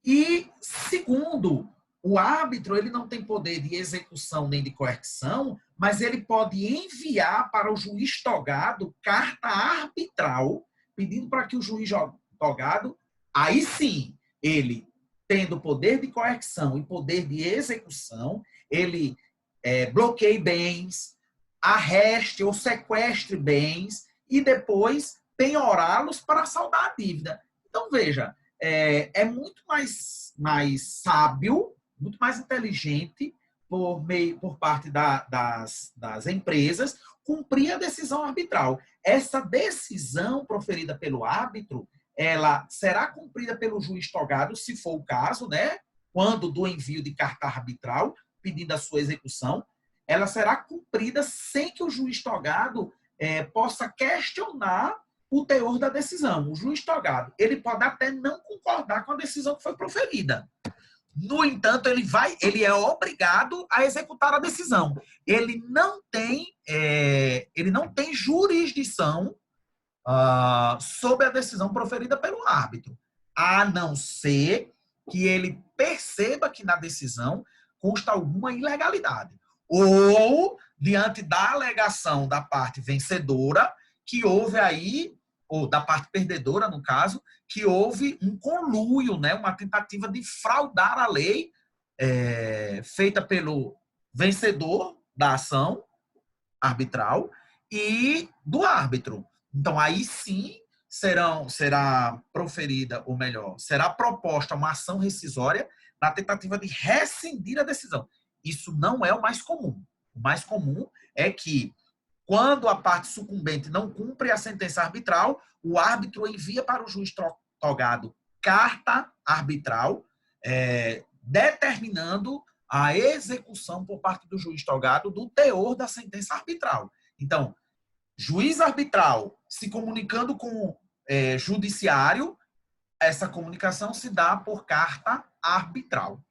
E, segundo, o árbitro ele não tem poder de execução nem de coerção, mas ele pode enviar para o juiz togado carta arbitral, pedindo para que o juiz togado, aí sim, ele, tendo poder de coerção e poder de execução, ele bloqueie bens, arreste ou sequestre bens e depois penhorá-los para saldar a dívida. Então, veja, é muito mais sábio, muito mais inteligente por parte das empresas cumprir a decisão arbitral. Essa decisão proferida pelo árbitro, ela será cumprida pelo juiz togado, se for o caso, né? Quando do envio de carta arbitral, pedindo a sua execução, ela será cumprida sem que o juiz togado possa questionar o teor da decisão. O juiz togado, ele pode até não concordar com a decisão que foi proferida. No entanto, ele é obrigado a executar a decisão. Ele não tem jurisdição sobre a decisão proferida pelo árbitro, a não ser que ele perceba que na decisão consta alguma ilegalidade. Ou, diante da alegação da parte vencedora, que houve aí, ou da parte perdedora, no caso, que houve um conluio, né, uma tentativa de fraudar a lei feita pelo vencedor da ação arbitral e do árbitro. Então, aí sim será proferida, ou melhor, será proposta uma ação rescisória na tentativa de rescindir a decisão. Isso não é o mais comum. O mais comum é que, Quando a parte sucumbente não cumpre a sentença arbitral, o árbitro envia para o juiz togado carta arbitral, determinando a execução por parte do juiz togado do teor da sentença arbitral. Então, juiz arbitral se comunicando com judiciário, essa comunicação se dá por carta arbitral.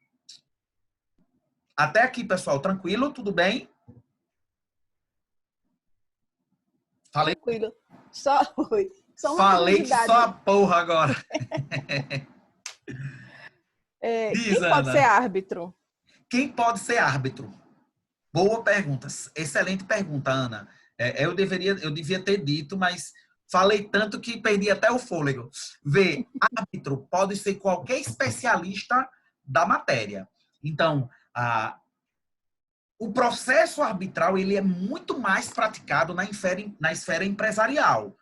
Até aqui, pessoal, tranquilo? Tudo bem? Falei? Tranquilo. Só uma Falei que curiosidade. só a porra agora. Quem pode ser árbitro? Quem pode ser árbitro? Boa pergunta. Excelente pergunta, Ana. Eu devia ter dito, mas falei tanto que perdi até o fôlego. Vê, árbitro pode ser qualquer especialista da matéria. Então, o processo arbitral ele é muito mais praticado na esfera empresarial,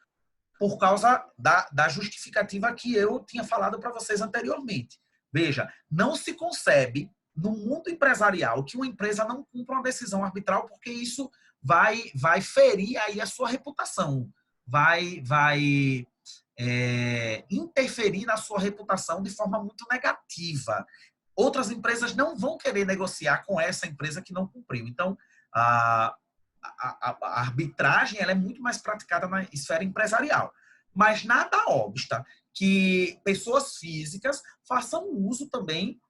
por causa da justificativa que eu tinha falado para vocês anteriormente. Veja, não se concebe no mundo empresarial que uma empresa não cumpra uma decisão arbitral, porque isso vai ferir aí a sua reputação, vai interferir na sua reputação de forma muito negativa. Outras empresas não vão querer negociar com essa empresa que não cumpriu. Então, a arbitragem ela é muito mais praticada na esfera empresarial. Mas nada obsta que pessoas físicas façam uso também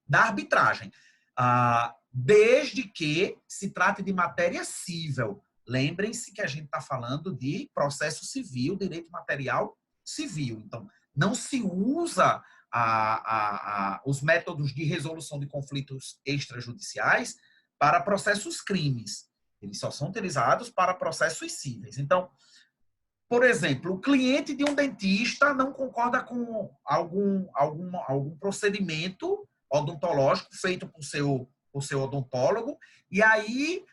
da arbitragem, desde que se trate de matéria civil. Lembrem-se que a gente está falando de processo civil, direito material civil. Então, não se usa os métodos de resolução de conflitos extrajudiciais para processos crimes. Eles só são utilizados para processos cíveis. Então, por exemplo, o cliente de um dentista não concorda com algum procedimento odontológico feito por seu odontólogo, e aí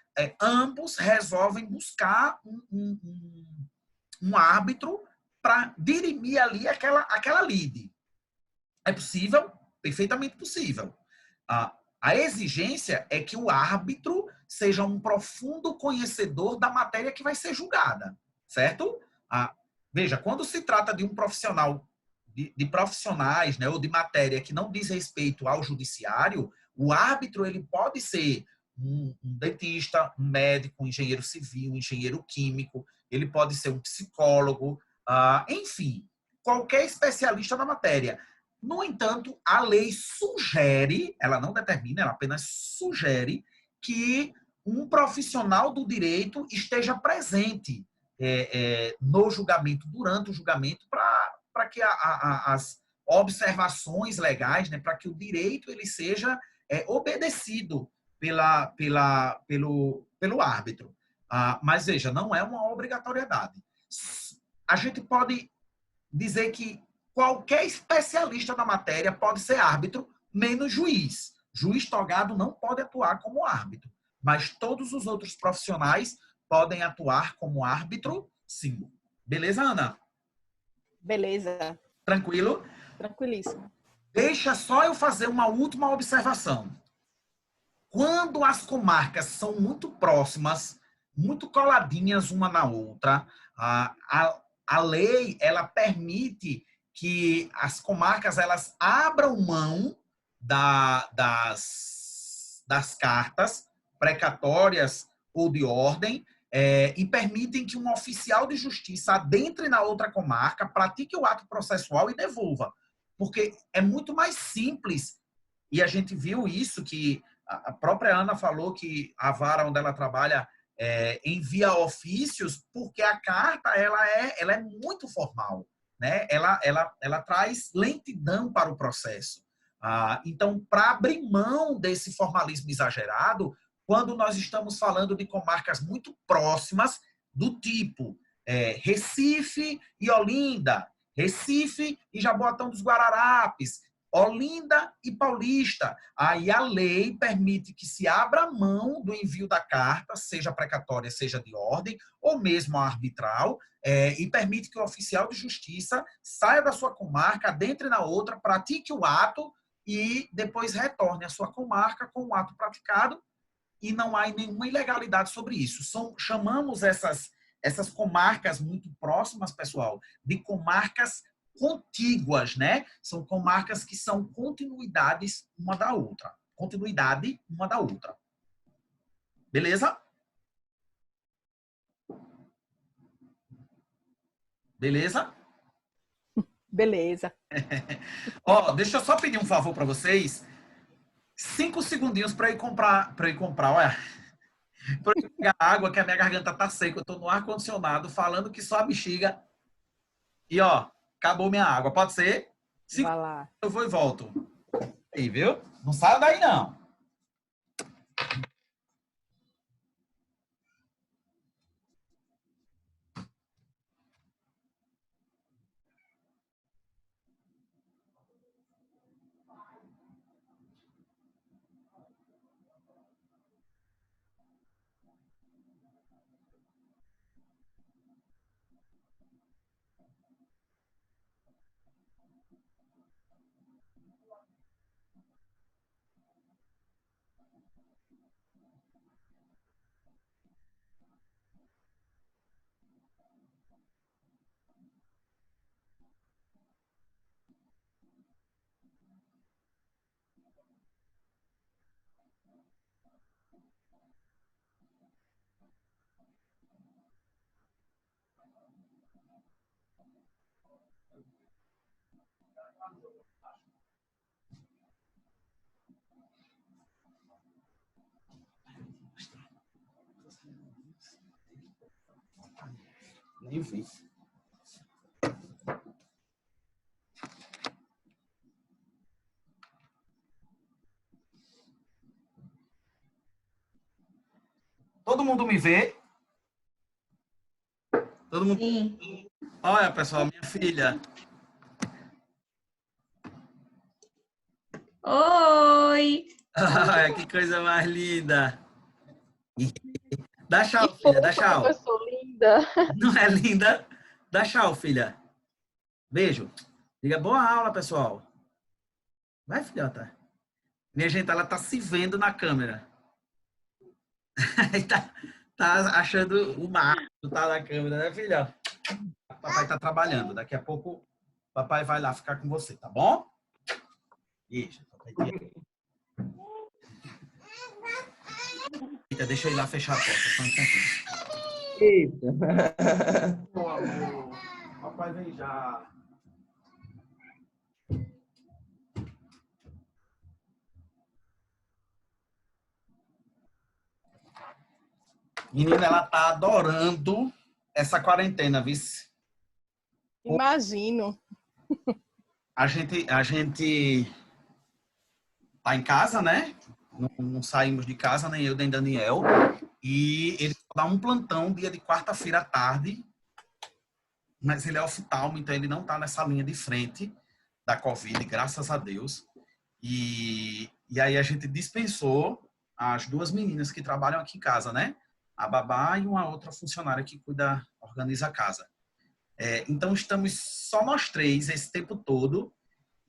ambos resolvem buscar um árbitro para dirimir ali aquela lide. É possível? Perfeitamente possível. A exigência é que o árbitro seja um profundo conhecedor da matéria que vai ser julgada, certo? Veja, quando se trata de um profissional, de profissionais, né, ou de matéria que não diz respeito ao judiciário, o árbitro ele pode ser um dentista, um médico, um engenheiro civil, um engenheiro químico, ele pode ser um psicólogo, enfim, qualquer especialista na matéria. No entanto, a lei sugere, ela não determina, ela apenas sugere que um profissional do direito esteja presente no julgamento, durante o julgamento, para que as observações legais, né, para que o direito ele seja obedecido pelo árbitro. Mas, veja, não é uma obrigatoriedade. A gente pode dizer que qualquer especialista na matéria pode ser árbitro, menos juiz. Juiz togado não pode atuar como árbitro, mas todos os outros profissionais podem atuar como árbitro, sim. Beleza, Ana? Beleza. Tranquilo? Tranquilíssimo. Deixa só eu fazer uma última observação. Quando as comarcas são muito próximas, muito coladinhas uma na outra, a lei ela permite que as comarcas elas abram mão das cartas precatórias ou de ordem e permitem que um oficial de justiça adentre na outra comarca, pratique o ato processual e devolva. Porque é muito mais simples, e a gente viu isso, que a própria Ana falou que a vara onde ela trabalha envia ofícios, porque a carta ela é muito formal, né? Ela traz lentidão para o processo. Então, para abrir mão desse formalismo exagerado, quando nós estamos falando de comarcas muito próximas, do tipo Recife e Olinda, Recife e Jaboatão dos Guararapes, Olinda e Paulista, aí a lei permite que se abra mão do envio da carta, seja precatória, seja de ordem, ou mesmo arbitral, e permite que o oficial de justiça saia da sua comarca, adentre na outra, pratique o ato e depois retorne à sua comarca com o ato praticado e não há nenhuma ilegalidade sobre isso. Chamamos essas comarcas muito próximas, pessoal, de comarcas contíguas, né? São comarcas que são continuidades uma da outra. Continuidade uma da outra. Beleza? Beleza? Beleza. Ó, deixa eu só pedir um favor para vocês. 5 segundinhos para ir comprar, olha, para eu pegar água, que a minha garganta tá seca. Eu tô no ar-condicionado falando que só a bexiga. E ó, acabou minha água. Pode ser? Vai lá. Eu vou e volto. Aí, viu? Não saia daí, não. Nem vi. Todo mundo me vê? Todo mundo? Sim. Olha, pessoal, minha filha. Oi! Olha, que coisa mais linda. Dá tchau, filha, dá tchau. Eu sou linda. Não é linda? Dá tchau, filha. Beijo. Diga boa aula, pessoal. Vai, filhota. Minha gente, ela tá se vendo na câmera. tá achando o máximo, tá na câmera, né, filha? Papai tá trabalhando. Daqui a pouco, papai vai lá ficar com você, tá bom? Isso. Eita, deixa eu ir lá fechar a porta. Só um instantinho. Eita. Meu amor. Papai vem já. Menina, ela tá adorando essa quarentena, vice. Imagino. A gente tá em casa, né? Não saímos de casa, nem eu, nem Daniel. E ele dá um plantão dia de quarta-feira à tarde. Mas ele é oftalmo, então ele não tá nessa linha de frente da Covid, graças a Deus. E aí a gente dispensou as 2 meninas que trabalham aqui em casa, né? A babá e uma outra funcionária que organiza a casa. Então estamos só nós 3 esse tempo todo.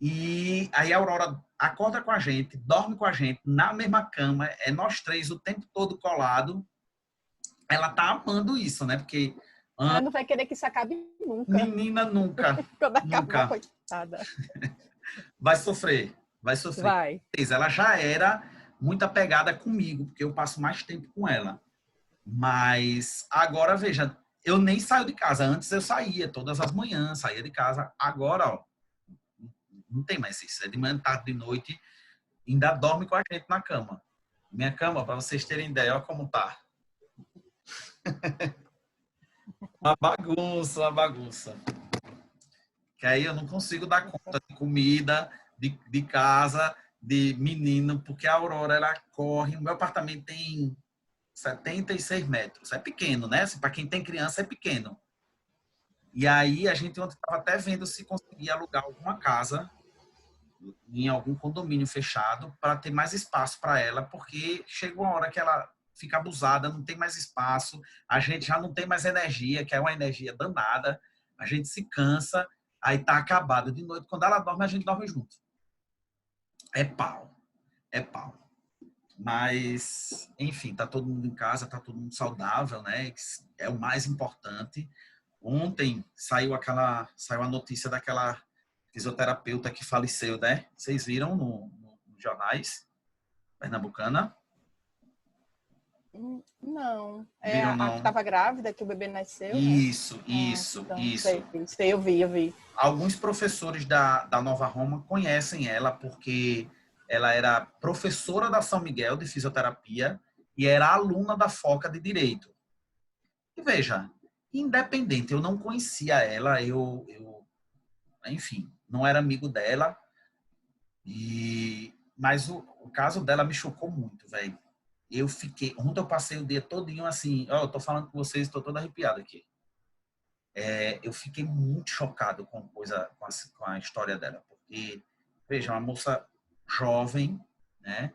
E aí a Aurora acorda com a gente, dorme com a gente na mesma cama, nós 3 o tempo todo colado. Ela tá amando isso, né? Porque Ela não vai querer que isso acabe nunca. menina nunca, Quando acabar, nunca. coitada. Vai sofrer, vai sofrer. Vai. Ela já era muito apegada comigo, porque eu passo mais tempo com ela. Mas agora, veja, eu nem saio de casa. Antes eu saía todas as manhãs, saía de casa. Agora, ó, não tem mais isso. É de manhã, tarde, de noite. Ainda dorme com a gente na cama. Minha cama, para vocês terem ideia, olha como tá. Uma bagunça, uma bagunça. Que aí eu não consigo dar conta de comida, de casa, de menino, porque a Aurora, ela corre. O meu apartamento tem 76 metros. É pequeno, né? Para quem tem criança, é pequeno. E aí a gente ontem estava até vendo se conseguia alugar alguma casa em algum condomínio fechado para ter mais espaço para ela, porque chega uma hora que ela fica abusada, não tem mais espaço, a gente já não tem mais energia, que é uma energia danada, a gente se cansa, aí tá acabada de noite. Quando ela dorme, a gente dorme junto. É pau. É pau. Mas, enfim, tá todo mundo em casa, tá todo mundo saudável, né? É o mais importante. Ontem saiu a notícia daquela fisioterapeuta que faleceu, né? Vocês viram nos jornais pernambucana? Não. É Viram, a que não? estava grávida, que o bebê nasceu, né? Isso. Então, sei, eu vi. Alguns professores da Nova Roma conhecem ela porque ela era professora da São Miguel de fisioterapia e era aluna da Foca de Direito. E veja, independente, eu não conhecia ela, enfim, não era amigo dela, mas o caso dela me chocou muito, velho. Ontem eu passei o dia todinho assim, eu tô falando com vocês, estou todo arrepiado aqui. Eu fiquei muito chocado com a história dela, porque, veja, uma moça jovem, né?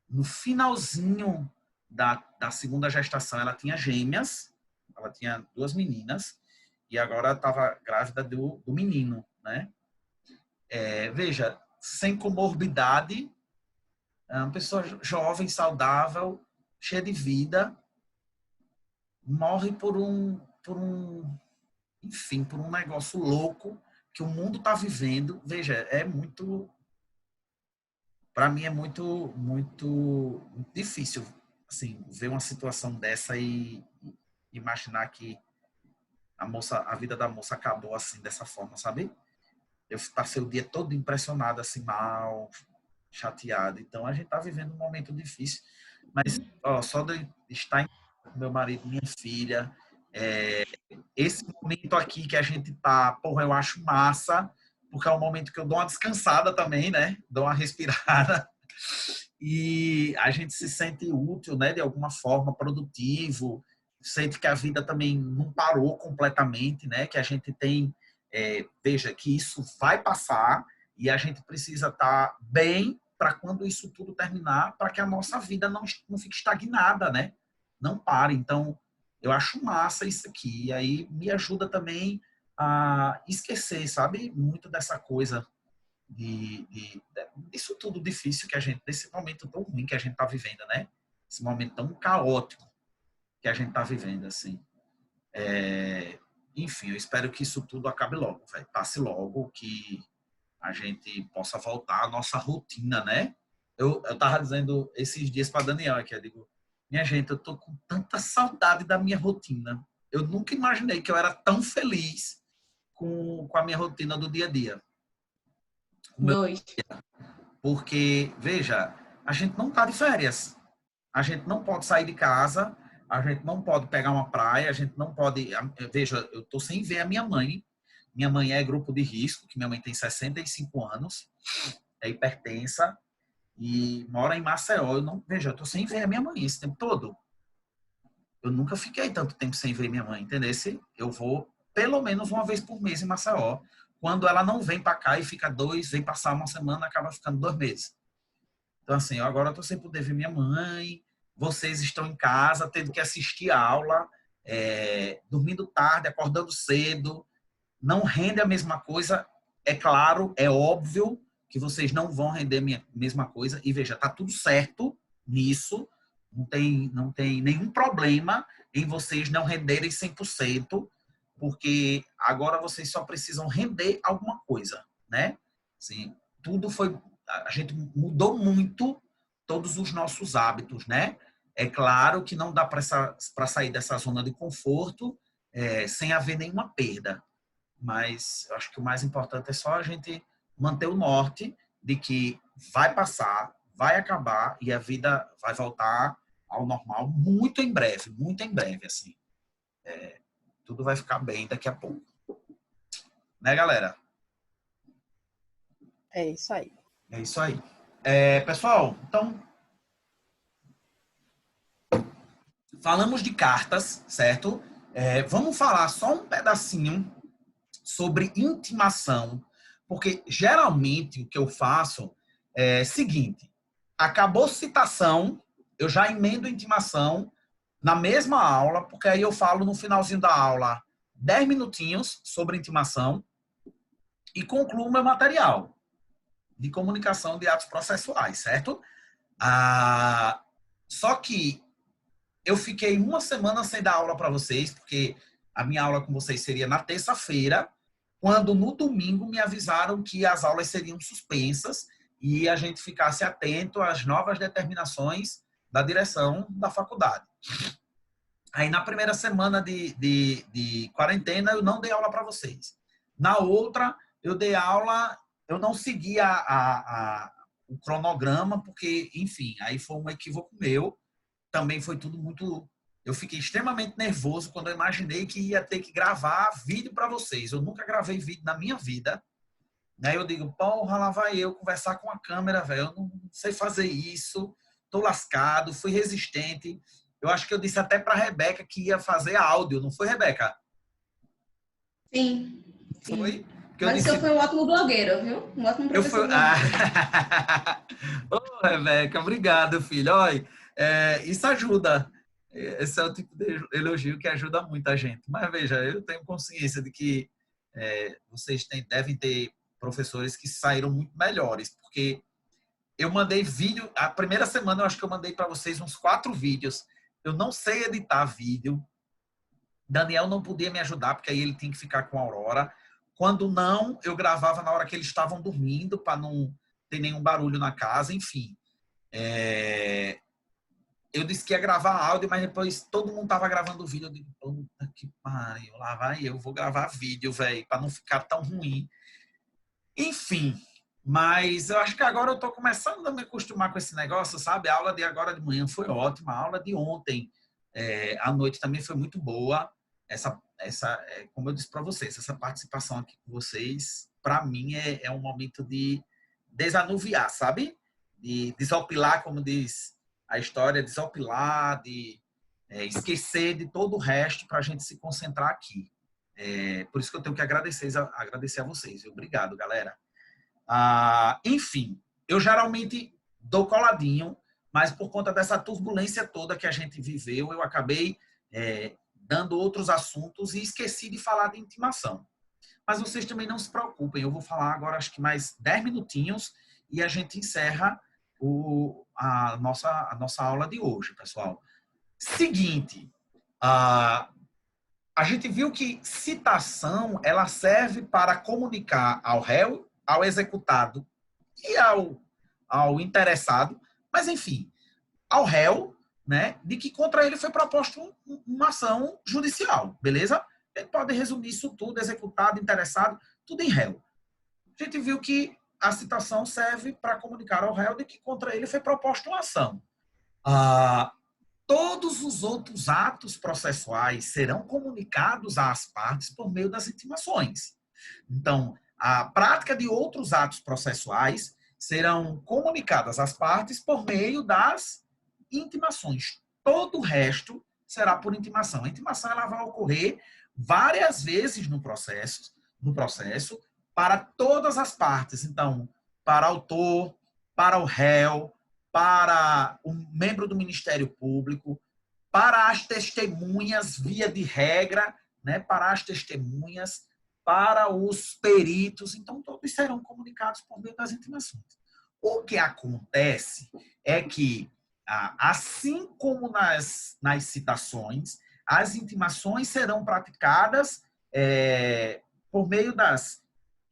No finalzinho da segunda gestação, ela tinha gêmeas, ela tinha 2 meninas, e agora estava grávida do menino, né? Veja, sem comorbidade, é uma pessoa jovem, saudável, cheia de vida, morre enfim, por um negócio louco que o mundo está vivendo. Veja, para mim é muito difícil, assim, ver uma situação dessa e imaginar que a vida da moça acabou assim, dessa forma, sabe? Eu passei o dia todo impressionado, assim, mal, chateado. Então, a gente está vivendo um momento difícil. Mas, só de estar com meu marido, minha filha, esse momento aqui que a gente tá, porra, eu acho massa, porque é um momento que eu dou uma descansada também, né? Dou uma respirada. E a gente se sente útil, né? De alguma forma, produtivo. Sente que a vida também não parou completamente, né? Que a gente tem... veja, que isso vai passar e a gente precisa estar bem para quando isso tudo terminar, para que a nossa vida não fique estagnada, né? Não pare. Então, eu acho massa isso aqui. E aí me ajuda também a esquecer, sabe? Muito dessa coisa disso tudo difícil que a gente, desse momento tão ruim que a gente está vivendo, né? Esse momento tão caótico que a gente está vivendo, assim. Enfim, eu espero que isso tudo acabe logo, véio. Passe logo, que a gente possa voltar à nossa rotina, né? Eu tava dizendo esses dias para Daniel aqui, eu digo, minha gente, eu tô com tanta saudade da minha rotina. Eu nunca imaginei que eu era tão feliz com a minha rotina do dia a dia. Porque, veja, a gente não tá de férias. A gente não pode sair de casa, a gente não pode pegar uma praia, a gente não pode... Veja, eu tô sem ver a minha mãe. Minha mãe é grupo de risco, que minha mãe tem 65 anos, é hipertensa e mora em Maceió. Veja, eu tô sem ver a minha mãe esse tempo todo. Eu nunca fiquei tanto tempo sem ver minha mãe, entendeu? Eu vou pelo menos uma vez por mês em Maceió. Quando ela não vem para cá e fica 2, vem passar uma semana, acaba ficando 2 meses. Então, assim, agora eu tô sem poder ver minha mãe, vocês estão em casa, tendo que assistir a aula, dormindo tarde, acordando cedo, não rende a mesma coisa. É claro, é óbvio que vocês não vão render a mesma coisa. E veja, tá tudo certo nisso. Não tem nenhum problema em vocês não renderem 100%, porque agora vocês só precisam render alguma coisa, né? Assim, tudo foi... A gente mudou muito todos os nossos hábitos, né? É claro que não dá para sair dessa zona de conforto sem haver nenhuma perda. Mas eu acho que o mais importante é só a gente manter o norte de que vai passar, vai acabar e a vida vai voltar ao normal muito em breve, assim. Tudo vai ficar bem daqui a pouco. Né, galera? É isso aí. É isso aí. Pessoal, então, falamos de cartas, certo? Vamos falar só um pedacinho sobre intimação, porque geralmente o que eu faço é o seguinte: acabou citação, eu já emendo intimação na mesma aula, porque aí eu falo no finalzinho da aula 10 minutinhos sobre intimação e concluo meu material de comunicação de atos processuais, certo? Só que eu fiquei uma semana sem dar aula para vocês, porque a minha aula com vocês seria na terça-feira, quando no domingo me avisaram que as aulas seriam suspensas e a gente ficasse atento às novas determinações da direção da faculdade. Aí, na primeira semana de quarentena, eu não dei aula para vocês. Na outra, eu dei aula, eu não segui o cronograma, porque, enfim, aí foi um equívoco meu. Também foi tudo muito... Eu fiquei extremamente nervoso quando eu imaginei que ia ter que gravar vídeo para vocês. Eu nunca gravei vídeo na minha vida. Aí eu digo, porra, lá vai eu conversar com a câmera, velho. Eu não sei fazer isso. Tô lascado, fui resistente. Eu acho que eu disse até para a Rebeca que ia fazer áudio, não foi, Rebeca? Sim. Foi? Mas o senhor foi um ótimo blogueiro, viu? Um ótimo professor. Ô, Rebeca, obrigado, filho. Olha, isso ajuda. Esse é o tipo de elogio que ajuda muita gente. Mas veja, eu tenho consciência de que vocês devem ter professores que saíram muito melhores, porque eu mandei vídeo, a primeira semana eu acho que eu mandei para vocês uns 4 vídeos. Eu não sei editar vídeo. Daniel não podia me ajudar, porque aí ele tinha que ficar com a Aurora. Quando não, eu gravava na hora que eles estavam dormindo, para não ter nenhum barulho na casa, enfim. Eu disse que ia gravar áudio, mas depois todo mundo tava gravando vídeo. Eu digo, puta que pariu, lá vai eu vou gravar vídeo, velho, para não ficar tão ruim. Enfim, mas eu acho que agora eu tô começando a me acostumar com esse negócio, sabe? A aula de agora de manhã foi ótima, a aula de ontem à noite também foi muito boa. Como eu disse para vocês, essa participação aqui com vocês, para mim, é um momento de desanuviar, sabe? De desopilar, como diz a história, desopilar, de esquecer de todo o resto para a gente se concentrar aqui. Por isso que eu tenho que agradecer a vocês. Obrigado, galera. Enfim, eu geralmente dou coladinho, mas por conta dessa turbulência toda que a gente viveu, eu acabei dando outros assuntos e esqueci de falar de intimação. Mas vocês também não se preocupem, eu vou falar agora acho que mais 10 minutinhos e a gente encerra a nossa aula de hoje, pessoal. Seguinte, a gente viu que citação ela serve para comunicar ao réu, ao executado e ao interessado, mas enfim, ao réu, né, de que contra ele foi proposta uma ação judicial, beleza? Ele pode resumir isso tudo, executado, interessado, tudo em réu. A gente viu que a citação serve para comunicar ao réu de que contra ele foi proposta uma ação. Todos os outros atos processuais serão comunicados às partes por meio das intimações. Então, a prática de outros atos processuais serão comunicadas às partes por meio das intimações. Todo o resto será por intimação. A intimação ela vai ocorrer várias vezes no processo para todas as partes. Então, para o autor, para o réu, para o membro do Ministério Público, para as testemunhas, via de regra, né, para as testemunhas, para os peritos. Então, todos serão comunicados por meio das intimações. O que acontece é que, assim como nas citações, as intimações serão praticadas por meio das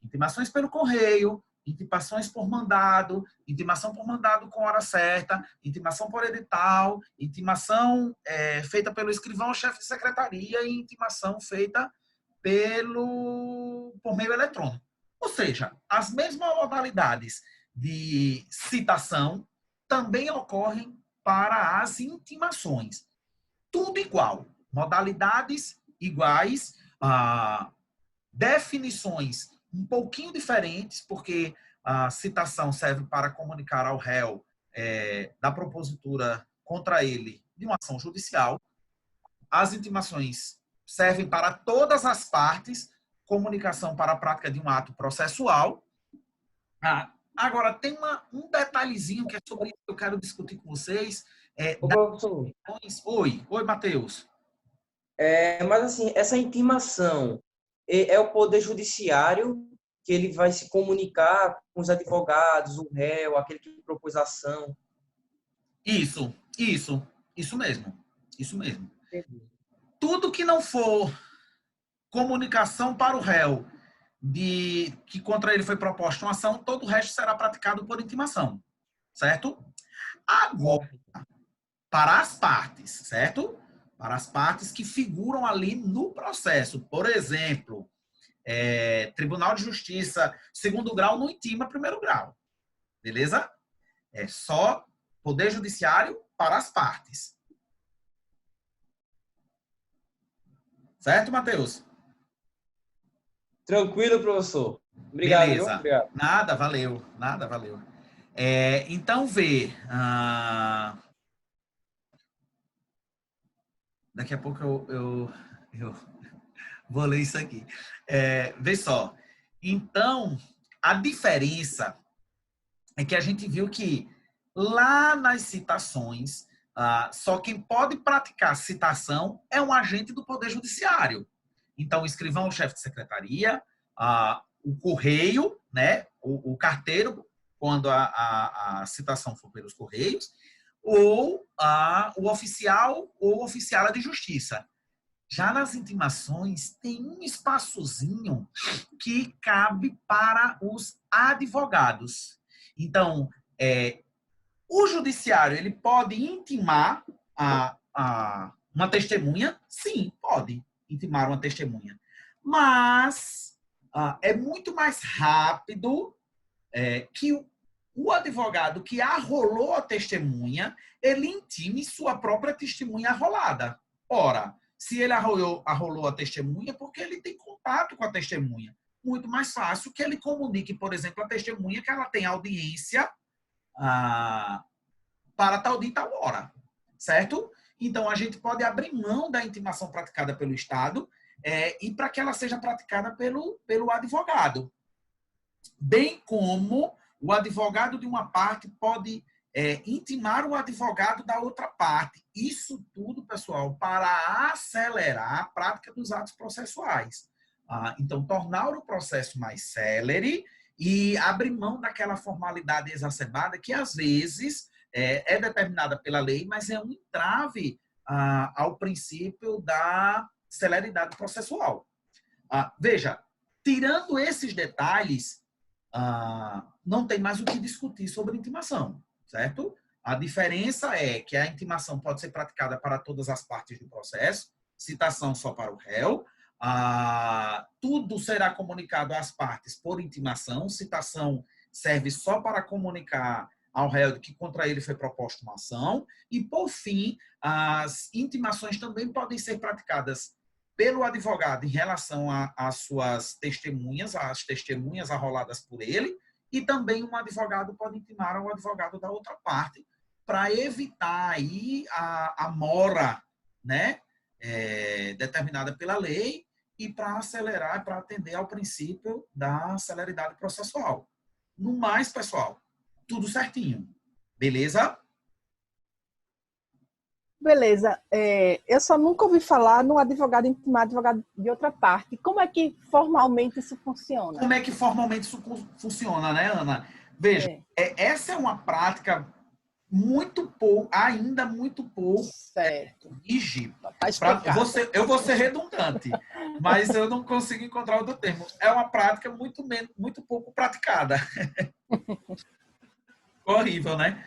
intimações pelo correio, intimações por mandado, intimação por mandado com hora certa, intimação por edital, intimação feita pelo escrivão-chefe de secretaria e intimação feita por meio eletrônico. Ou seja, as mesmas modalidades de citação também ocorrem para as intimações. Tudo igual, modalidades iguais, definições um pouquinho diferentes, porque a citação serve para comunicar ao réu da propositura contra ele de uma ação judicial. As intimações servem para todas as partes, comunicação para a prática de um ato processual. Agora, tem um detalhezinho que é sobre isso que eu quero discutir com vocês. Oi, Matheus. Mas, assim, essa intimação é o Poder Judiciário que ele vai se comunicar com os advogados, o réu, aquele que propôs a ação. Isso. Isso mesmo. Isso mesmo. Tudo que não for comunicação para o réu de que contra ele foi proposta uma ação, todo o resto será praticado por intimação, certo? Agora, para as partes, certo? Para as partes que figuram ali no processo. Por exemplo, Tribunal de Justiça, segundo grau, não intima primeiro grau. Beleza? É só Poder Judiciário para as partes. Certo, Matheus? Tranquilo, professor. Obrigado. Beleza. Obrigado. Nada, valeu. Nada, valeu. Então, vê. Daqui a pouco eu vou ler isso aqui. Vê só. Então, a diferença é que a gente viu que lá nas citações, só quem pode praticar citação é um agente do Poder Judiciário. Então, o escrivão, o chefe de secretaria, o correio, né, o carteiro, quando a citação for pelos correios, ou o oficial ou oficiala de justiça. Já nas intimações, tem um espaçozinho que cabe para os advogados. Então, o judiciário, ele pode intimar uma testemunha? Sim, pode intimar uma testemunha. Mas é muito mais rápido que o advogado que arrolou a testemunha, ele intime sua própria testemunha arrolada. Ora, se ele arrolou a testemunha, é porque ele tem contato com a testemunha. Muito mais fácil que ele comunique, por exemplo, a testemunha que ela tem audiência para tal dia e tal hora. Certo? Então, a gente pode abrir mão da intimação praticada pelo Estado e para que ela seja praticada pelo advogado. Bem como o advogado de uma parte pode intimar o advogado da outra parte. Isso tudo, pessoal, para acelerar a prática dos atos processuais. Então, tornar o processo mais célere e abrir mão daquela formalidade exacerbada que, às vezes, é determinada pela lei, mas é um entrave ao princípio da celeridade processual. Veja, tirando esses detalhes, não tem mais o que discutir sobre intimação, certo? A diferença é que a intimação pode ser praticada para todas as partes do processo, citação só para o réu, tudo será comunicado às partes por intimação, citação serve só para comunicar ao réu de que contra ele foi proposta uma ação, e, por fim, as intimações também podem ser praticadas pelo advogado em relação às suas testemunhas, às testemunhas arroladas por ele, e também um advogado pode intimar ao advogado da outra parte para evitar aí a mora, né, determinada pela lei e para acelerar, para atender ao princípio da celeridade processual. No mais, pessoal, tudo certinho. Beleza? Beleza. Eu só nunca ouvi falar num advogado intimar advogado de outra parte. Como é que formalmente isso funciona? Como é que formalmente isso funciona, né, Ana? Veja, essa é uma prática ainda muito pouco rigida. Eu vou ser redundante, mas eu não consigo encontrar outro termo. É uma prática muito pouco praticada. Horrível, né?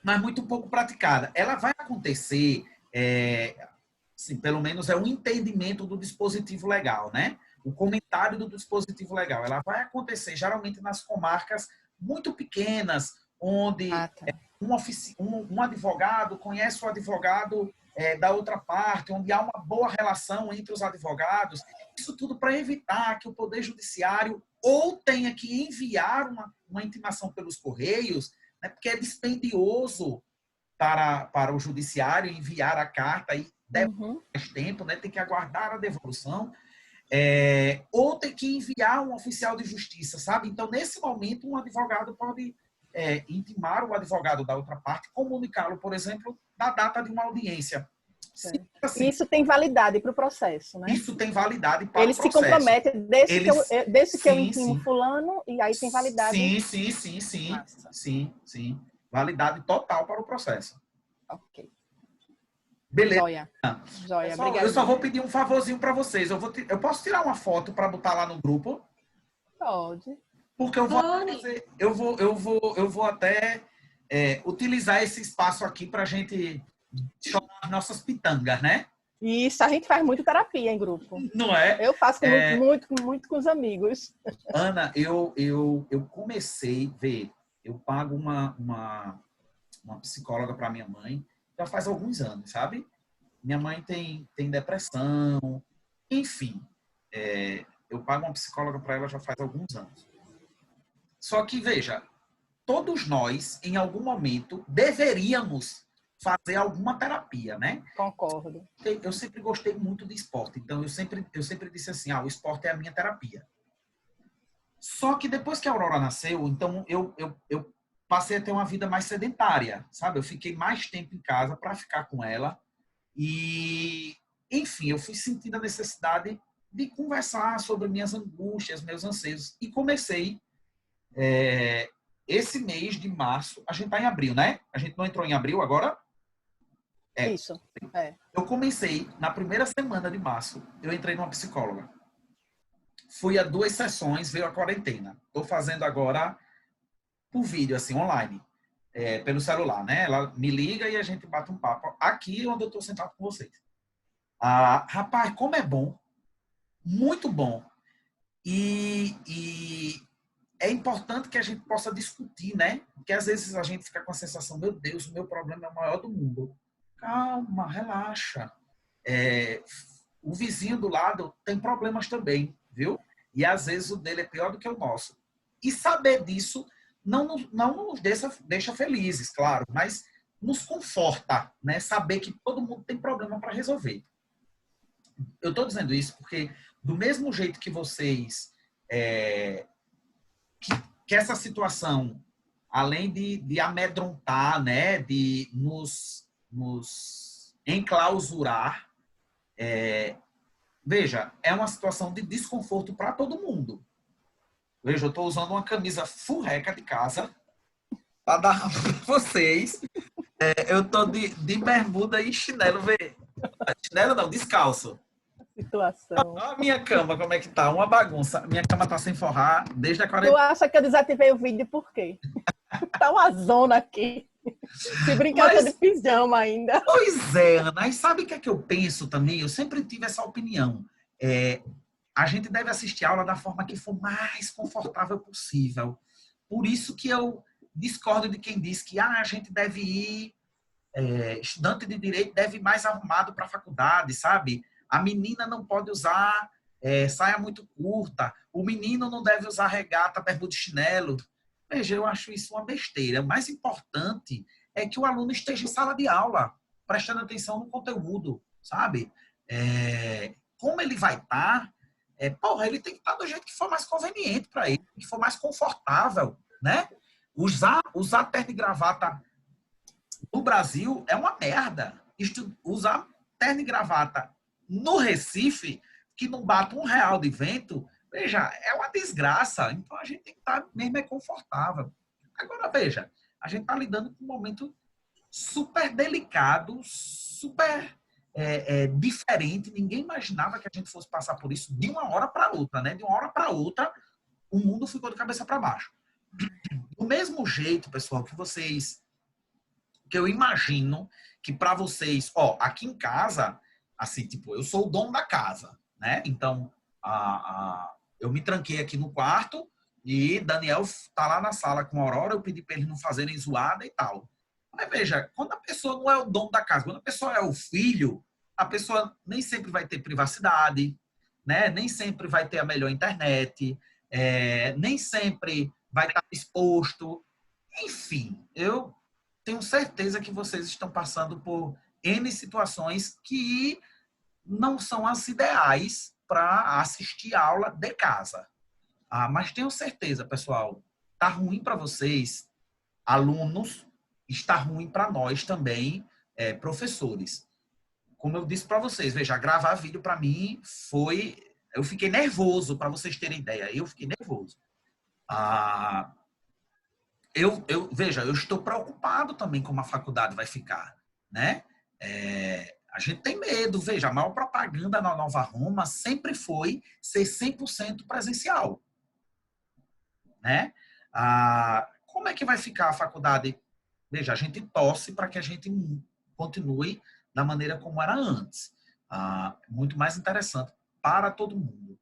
Mas muito pouco praticada. Ela vai acontecer, assim, pelo menos é um entendimento do dispositivo legal, né? O comentário do dispositivo legal. Ela vai acontecer geralmente nas comarcas muito pequenas, onde um advogado conhece o advogado da outra parte, onde há uma boa relação entre os advogados. Isso tudo para evitar que o Poder Judiciário ou tenha que enviar uma intimação pelos correios, né, porque é dispendioso para o Judiciário enviar a carta e demora mais tempo, né, tem que aguardar a devolução, ou tem que enviar um oficial de justiça, sabe? Então, nesse momento, um advogado pode intimar o advogado da outra parte, comunicá-lo, por exemplo, da data de uma audiência. Assim, isso tem validade para o processo, né? Isso tem validade para o processo. Ele se compromete desde que eu intimo fulano, e aí tem validade. Sim. Validade total para o processo. Ok. Beleza. Joia. Joia, Pessoal, obrigada. eu só vou pedir um favorzinho para vocês. Eu posso tirar uma foto para botar lá no grupo? Pode. Porque eu vou fazer, eu vou até utilizar esse espaço aqui para a gente chorar as nossas pitangas, né? Isso, a gente faz muito terapia em grupo. Não é? Eu faço muito com os amigos. Ana, eu comecei a ver, eu pago uma psicóloga para minha mãe já faz alguns anos, sabe? Minha mãe tem depressão, enfim, eu pago uma psicóloga para ela já faz alguns anos. Só que, veja, todos nós, em algum momento, deveríamos fazer alguma terapia, né? Concordo. Eu sempre gostei muito de esporte, então eu sempre disse assim, o esporte é a minha terapia. Só que depois que a Aurora nasceu, então eu passei a ter uma vida mais sedentária, sabe? Eu fiquei mais tempo em casa para ficar com ela e, enfim, eu fui sentindo a necessidade de conversar sobre minhas angústias, meus anseios e comecei esse mês de março, a gente está em abril, né? A gente não entrou em abril agora? Isso. Eu comecei, na primeira semana de março, eu entrei numa psicóloga. Fui a 2 sessões, veio a quarentena. Estou fazendo agora por vídeo, assim, online, pelo celular, né? Ela me liga e a gente bate um papo. Aqui onde eu estou sentado com vocês. Rapaz, como é bom. Muito bom. E é importante que a gente possa discutir, né? Porque às vezes a gente fica com a sensação, meu Deus, o meu problema é o maior do mundo. Calma, relaxa. O vizinho do lado tem problemas também, viu? E às vezes o dele é pior do que o nosso. E saber disso não nos deixa felizes, claro, mas nos conforta, né? Saber que todo mundo tem problema para resolver. Eu estou dizendo isso porque, do mesmo jeito que vocês... que essa situação, além de amedrontar, né, de nos enclausurar, veja, é uma situação de desconforto para todo mundo. Veja, eu estou usando uma camisa furreca de casa para dar para vocês. Eu estou de bermuda e chinelo. Chinelo não, descalço. Situação. Olha a minha cama, como é que tá? Uma bagunça. Minha cama tá sem forrar desde a quarentena. Tu acha que eu desativei o vídeo por quê? Tá uma zona aqui. Se brincar, tô de pijama ainda. Pois é, Ana. E sabe o que é que eu penso também? Eu sempre tive essa opinião. A gente deve assistir a aula da forma que for mais confortável possível. Por isso que eu discordo de quem diz que a gente deve ir, estudante de direito deve ir mais arrumado para a faculdade, sabe? A menina não pode usar saia muito curta, o menino não deve usar regata, bermuda e chinelo. Veja, eu acho isso uma besteira. O mais importante é que o aluno esteja em sala de aula, prestando atenção no conteúdo, sabe? Como ele vai estar, ele tem que estar do jeito que for mais conveniente para ele, que for mais confortável, né? Usar terno e gravata no Brasil é uma merda. Usar terno e gravata no Recife, que não bate R$1 de vento, veja, é uma desgraça. Então, a gente tem que estar mesmo confortável. Agora, veja, a gente está lidando com um momento super delicado, super diferente. Ninguém imaginava que a gente fosse passar por isso de uma hora para outra, né? De uma hora para outra, o mundo ficou de cabeça para baixo. Do mesmo jeito, pessoal, que eu imagino que para vocês, aqui em casa, assim, tipo, eu sou o dono da casa, né? Então, eu me tranquei aqui no quarto e Daniel tá lá na sala com a Aurora, eu pedi para eles não fazerem zoada e tal. Mas veja, quando a pessoa não é o dono da casa, quando a pessoa é o filho, a pessoa nem sempre vai ter privacidade, né? Nem sempre vai ter a melhor internet, nem sempre vai estar exposto. Enfim, eu tenho certeza que vocês estão passando por N situações que não são as ideais para assistir aula de casa. Mas tenho certeza, pessoal, está ruim para vocês, alunos, está ruim para nós também, professores. Como eu disse para vocês, veja, gravar vídeo para mim foi... Eu fiquei nervoso, para vocês terem ideia. Eu fiquei nervoso. Veja, eu estou preocupado também como a faculdade vai ficar. né? A gente tem medo. Veja, a maior propaganda na Nova Roma sempre foi ser 100% presencial, né? Como é que vai ficar a faculdade? Veja, a gente torce para que a gente continue da maneira como era antes. Muito mais interessante para todo mundo.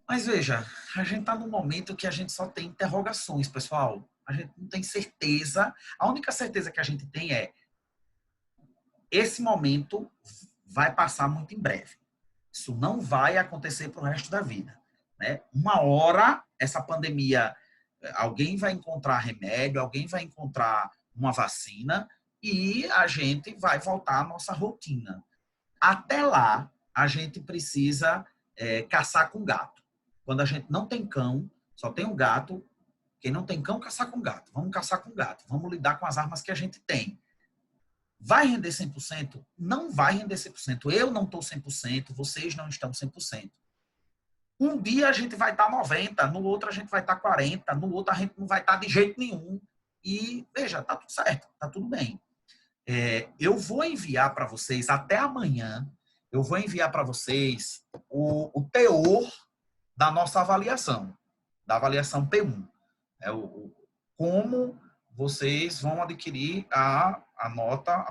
Mas veja, a gente está num momento que a gente só tem interrogações, pessoal. A gente não tem certeza. A única certeza que a gente tem é esse momento vai passar muito em breve. Isso não vai acontecer para o resto da vida, né? Uma hora, essa pandemia, alguém vai encontrar remédio, alguém vai encontrar uma vacina e a gente vai voltar à nossa rotina. Até lá, a gente precisa caçar com gato. Quando a gente não tem cão, só tem um gato. Quem não tem cão, caçar com gato. Vamos caçar com gato. Vamos lidar com as armas que a gente tem. Vai render 100%? Não vai render 100%. Eu não estou 100%, vocês não estão 100%. Um dia a gente vai estar 90%, no outro a gente vai estar 40%, no outro a gente não vai estar de jeito nenhum. E, veja, está tudo certo, está tudo bem. Eu vou enviar para vocês, até amanhã, eu vou enviar para vocês o teor da nossa avaliação, da avaliação P1. Como vocês vão adquirir a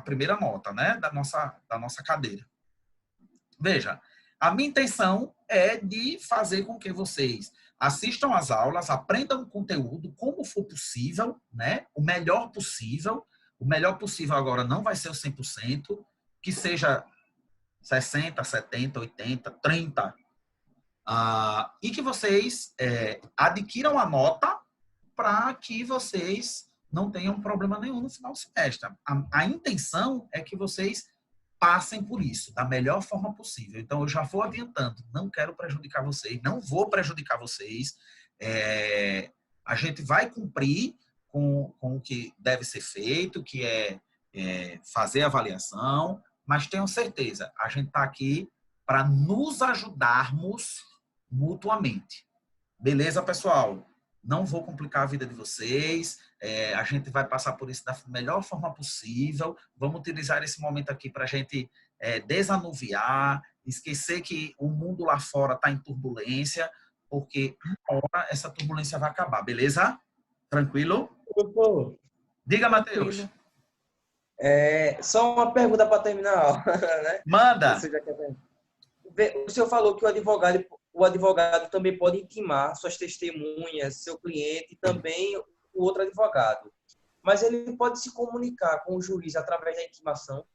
primeira nota, né, da nossa cadeira. Veja, a minha intenção é de fazer com que vocês assistam às aulas, aprendam o conteúdo como for possível, né, o melhor possível. O melhor possível agora não vai ser o 100%, que seja 60%, 70%, 80%, 30%. E que vocês adquiram a nota para que vocês não tenham problema nenhum no final do semestre. A intenção é que vocês passem por isso da melhor forma possível. Então, eu já vou adiantando. Não quero prejudicar vocês, não vou prejudicar vocês. A gente vai cumprir com o que deve ser feito, que é fazer a avaliação, mas tenham certeza, a gente está aqui para nos ajudarmos mutuamente. Beleza, pessoal? Não vou complicar a vida de vocês. A gente vai passar por isso da melhor forma possível. Vamos utilizar esse momento aqui para a gente desanuviar, esquecer que o mundo lá fora está em turbulência, porque uma hora essa turbulência vai acabar. Beleza? Tranquilo? Diga, Matheus. Só uma pergunta para terminar a aula, né? Manda. O senhor falou que o advogado também pode intimar suas testemunhas, seu cliente e também o outro advogado. Mas ele pode se comunicar com o juiz através da intimação?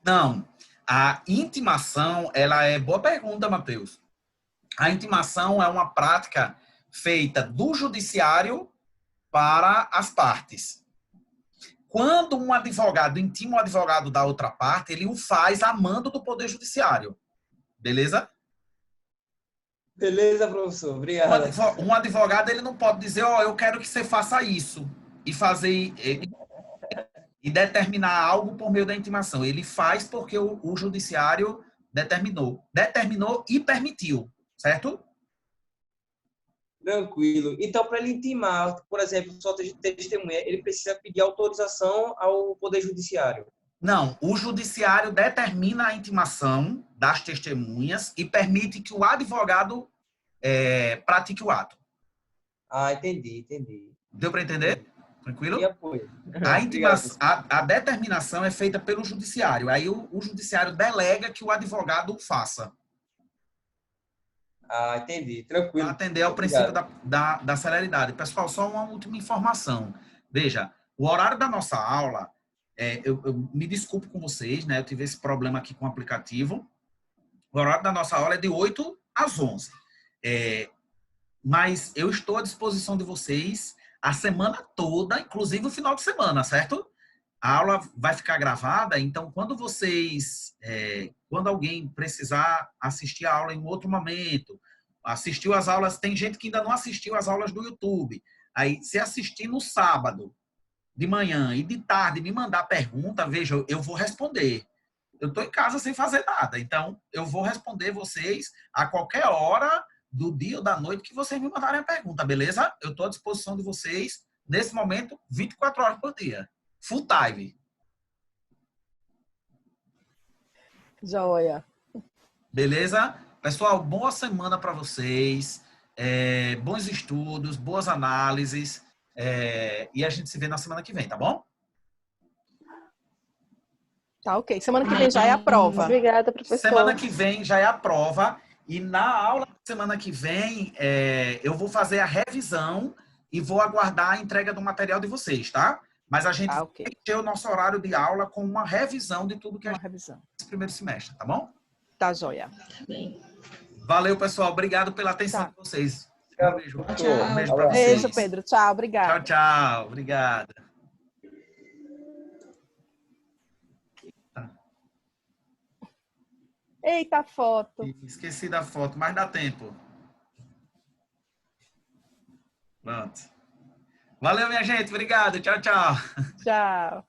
Não. A intimação, ela é... Boa pergunta, Matheus. A intimação é uma prática feita do judiciário para as partes. Quando um advogado intima o advogado da outra parte, ele o faz a mando do Poder Judiciário. Beleza? Beleza, professor. Obrigado. Um advogado, ele não pode dizer, eu quero que você faça isso e fazer e determinar algo por meio da intimação. Ele faz porque o judiciário determinou e permitiu, certo? Tranquilo. Então, para ele intimar, por exemplo, sua testemunha, ele precisa pedir autorização ao Poder Judiciário? Não, o judiciário determina a intimação das testemunhas e permite que o advogado pratique o ato. Entendi. Deu para entender? Tranquilo? E apoio. A determinação é feita pelo judiciário. Aí o judiciário delega que o advogado faça. Entendi. Tranquilo. Para atender ao princípio da celeridade. Pessoal, só uma última informação. Veja, o horário da nossa aula, eu me desculpo com vocês, né? Eu tive esse problema aqui com o aplicativo. O horário da nossa aula é de 8 às 11. Mas eu estou à disposição de vocês a semana toda, inclusive o final de semana, certo? A aula vai ficar gravada, então quando alguém precisar assistir a aula em outro momento, assistiu às aulas, tem gente que ainda não assistiu às aulas do YouTube. Aí, se assistir no sábado, de manhã e de tarde, me mandar pergunta, veja, eu vou responder. Eu estou em casa sem fazer nada, então eu vou responder vocês a qualquer hora do dia ou da noite que vocês me mandarem a pergunta, beleza? Eu estou à disposição de vocês, nesse momento, 24 horas por dia. Full time. Joia. Beleza? Pessoal, boa semana para vocês. Bons estudos, boas análises. E a gente se vê na semana que vem, tá bom? Tá, ok. Semana que vem já é a prova. Obrigada, professor. Semana que vem já é a prova. E na aula da semana que vem, eu vou fazer a revisão e vou aguardar a entrega do material de vocês, tá? Mas a gente vai ter o nosso horário de aula com uma revisão de tudo que a gente fez nesse primeiro semestre, tá bom? Tá, joia. Tá bem. Valeu, pessoal. Obrigado pela atenção de vocês. Um beijo. Tchau. Um beijo pra vocês. Beijo, Pedro. Tchau, obrigada. Tchau, tchau. Obrigada. Eita, foto. Esqueci da foto, mas dá tempo. Pronto. Valeu, minha gente. Obrigado. Tchau, tchau. Tchau.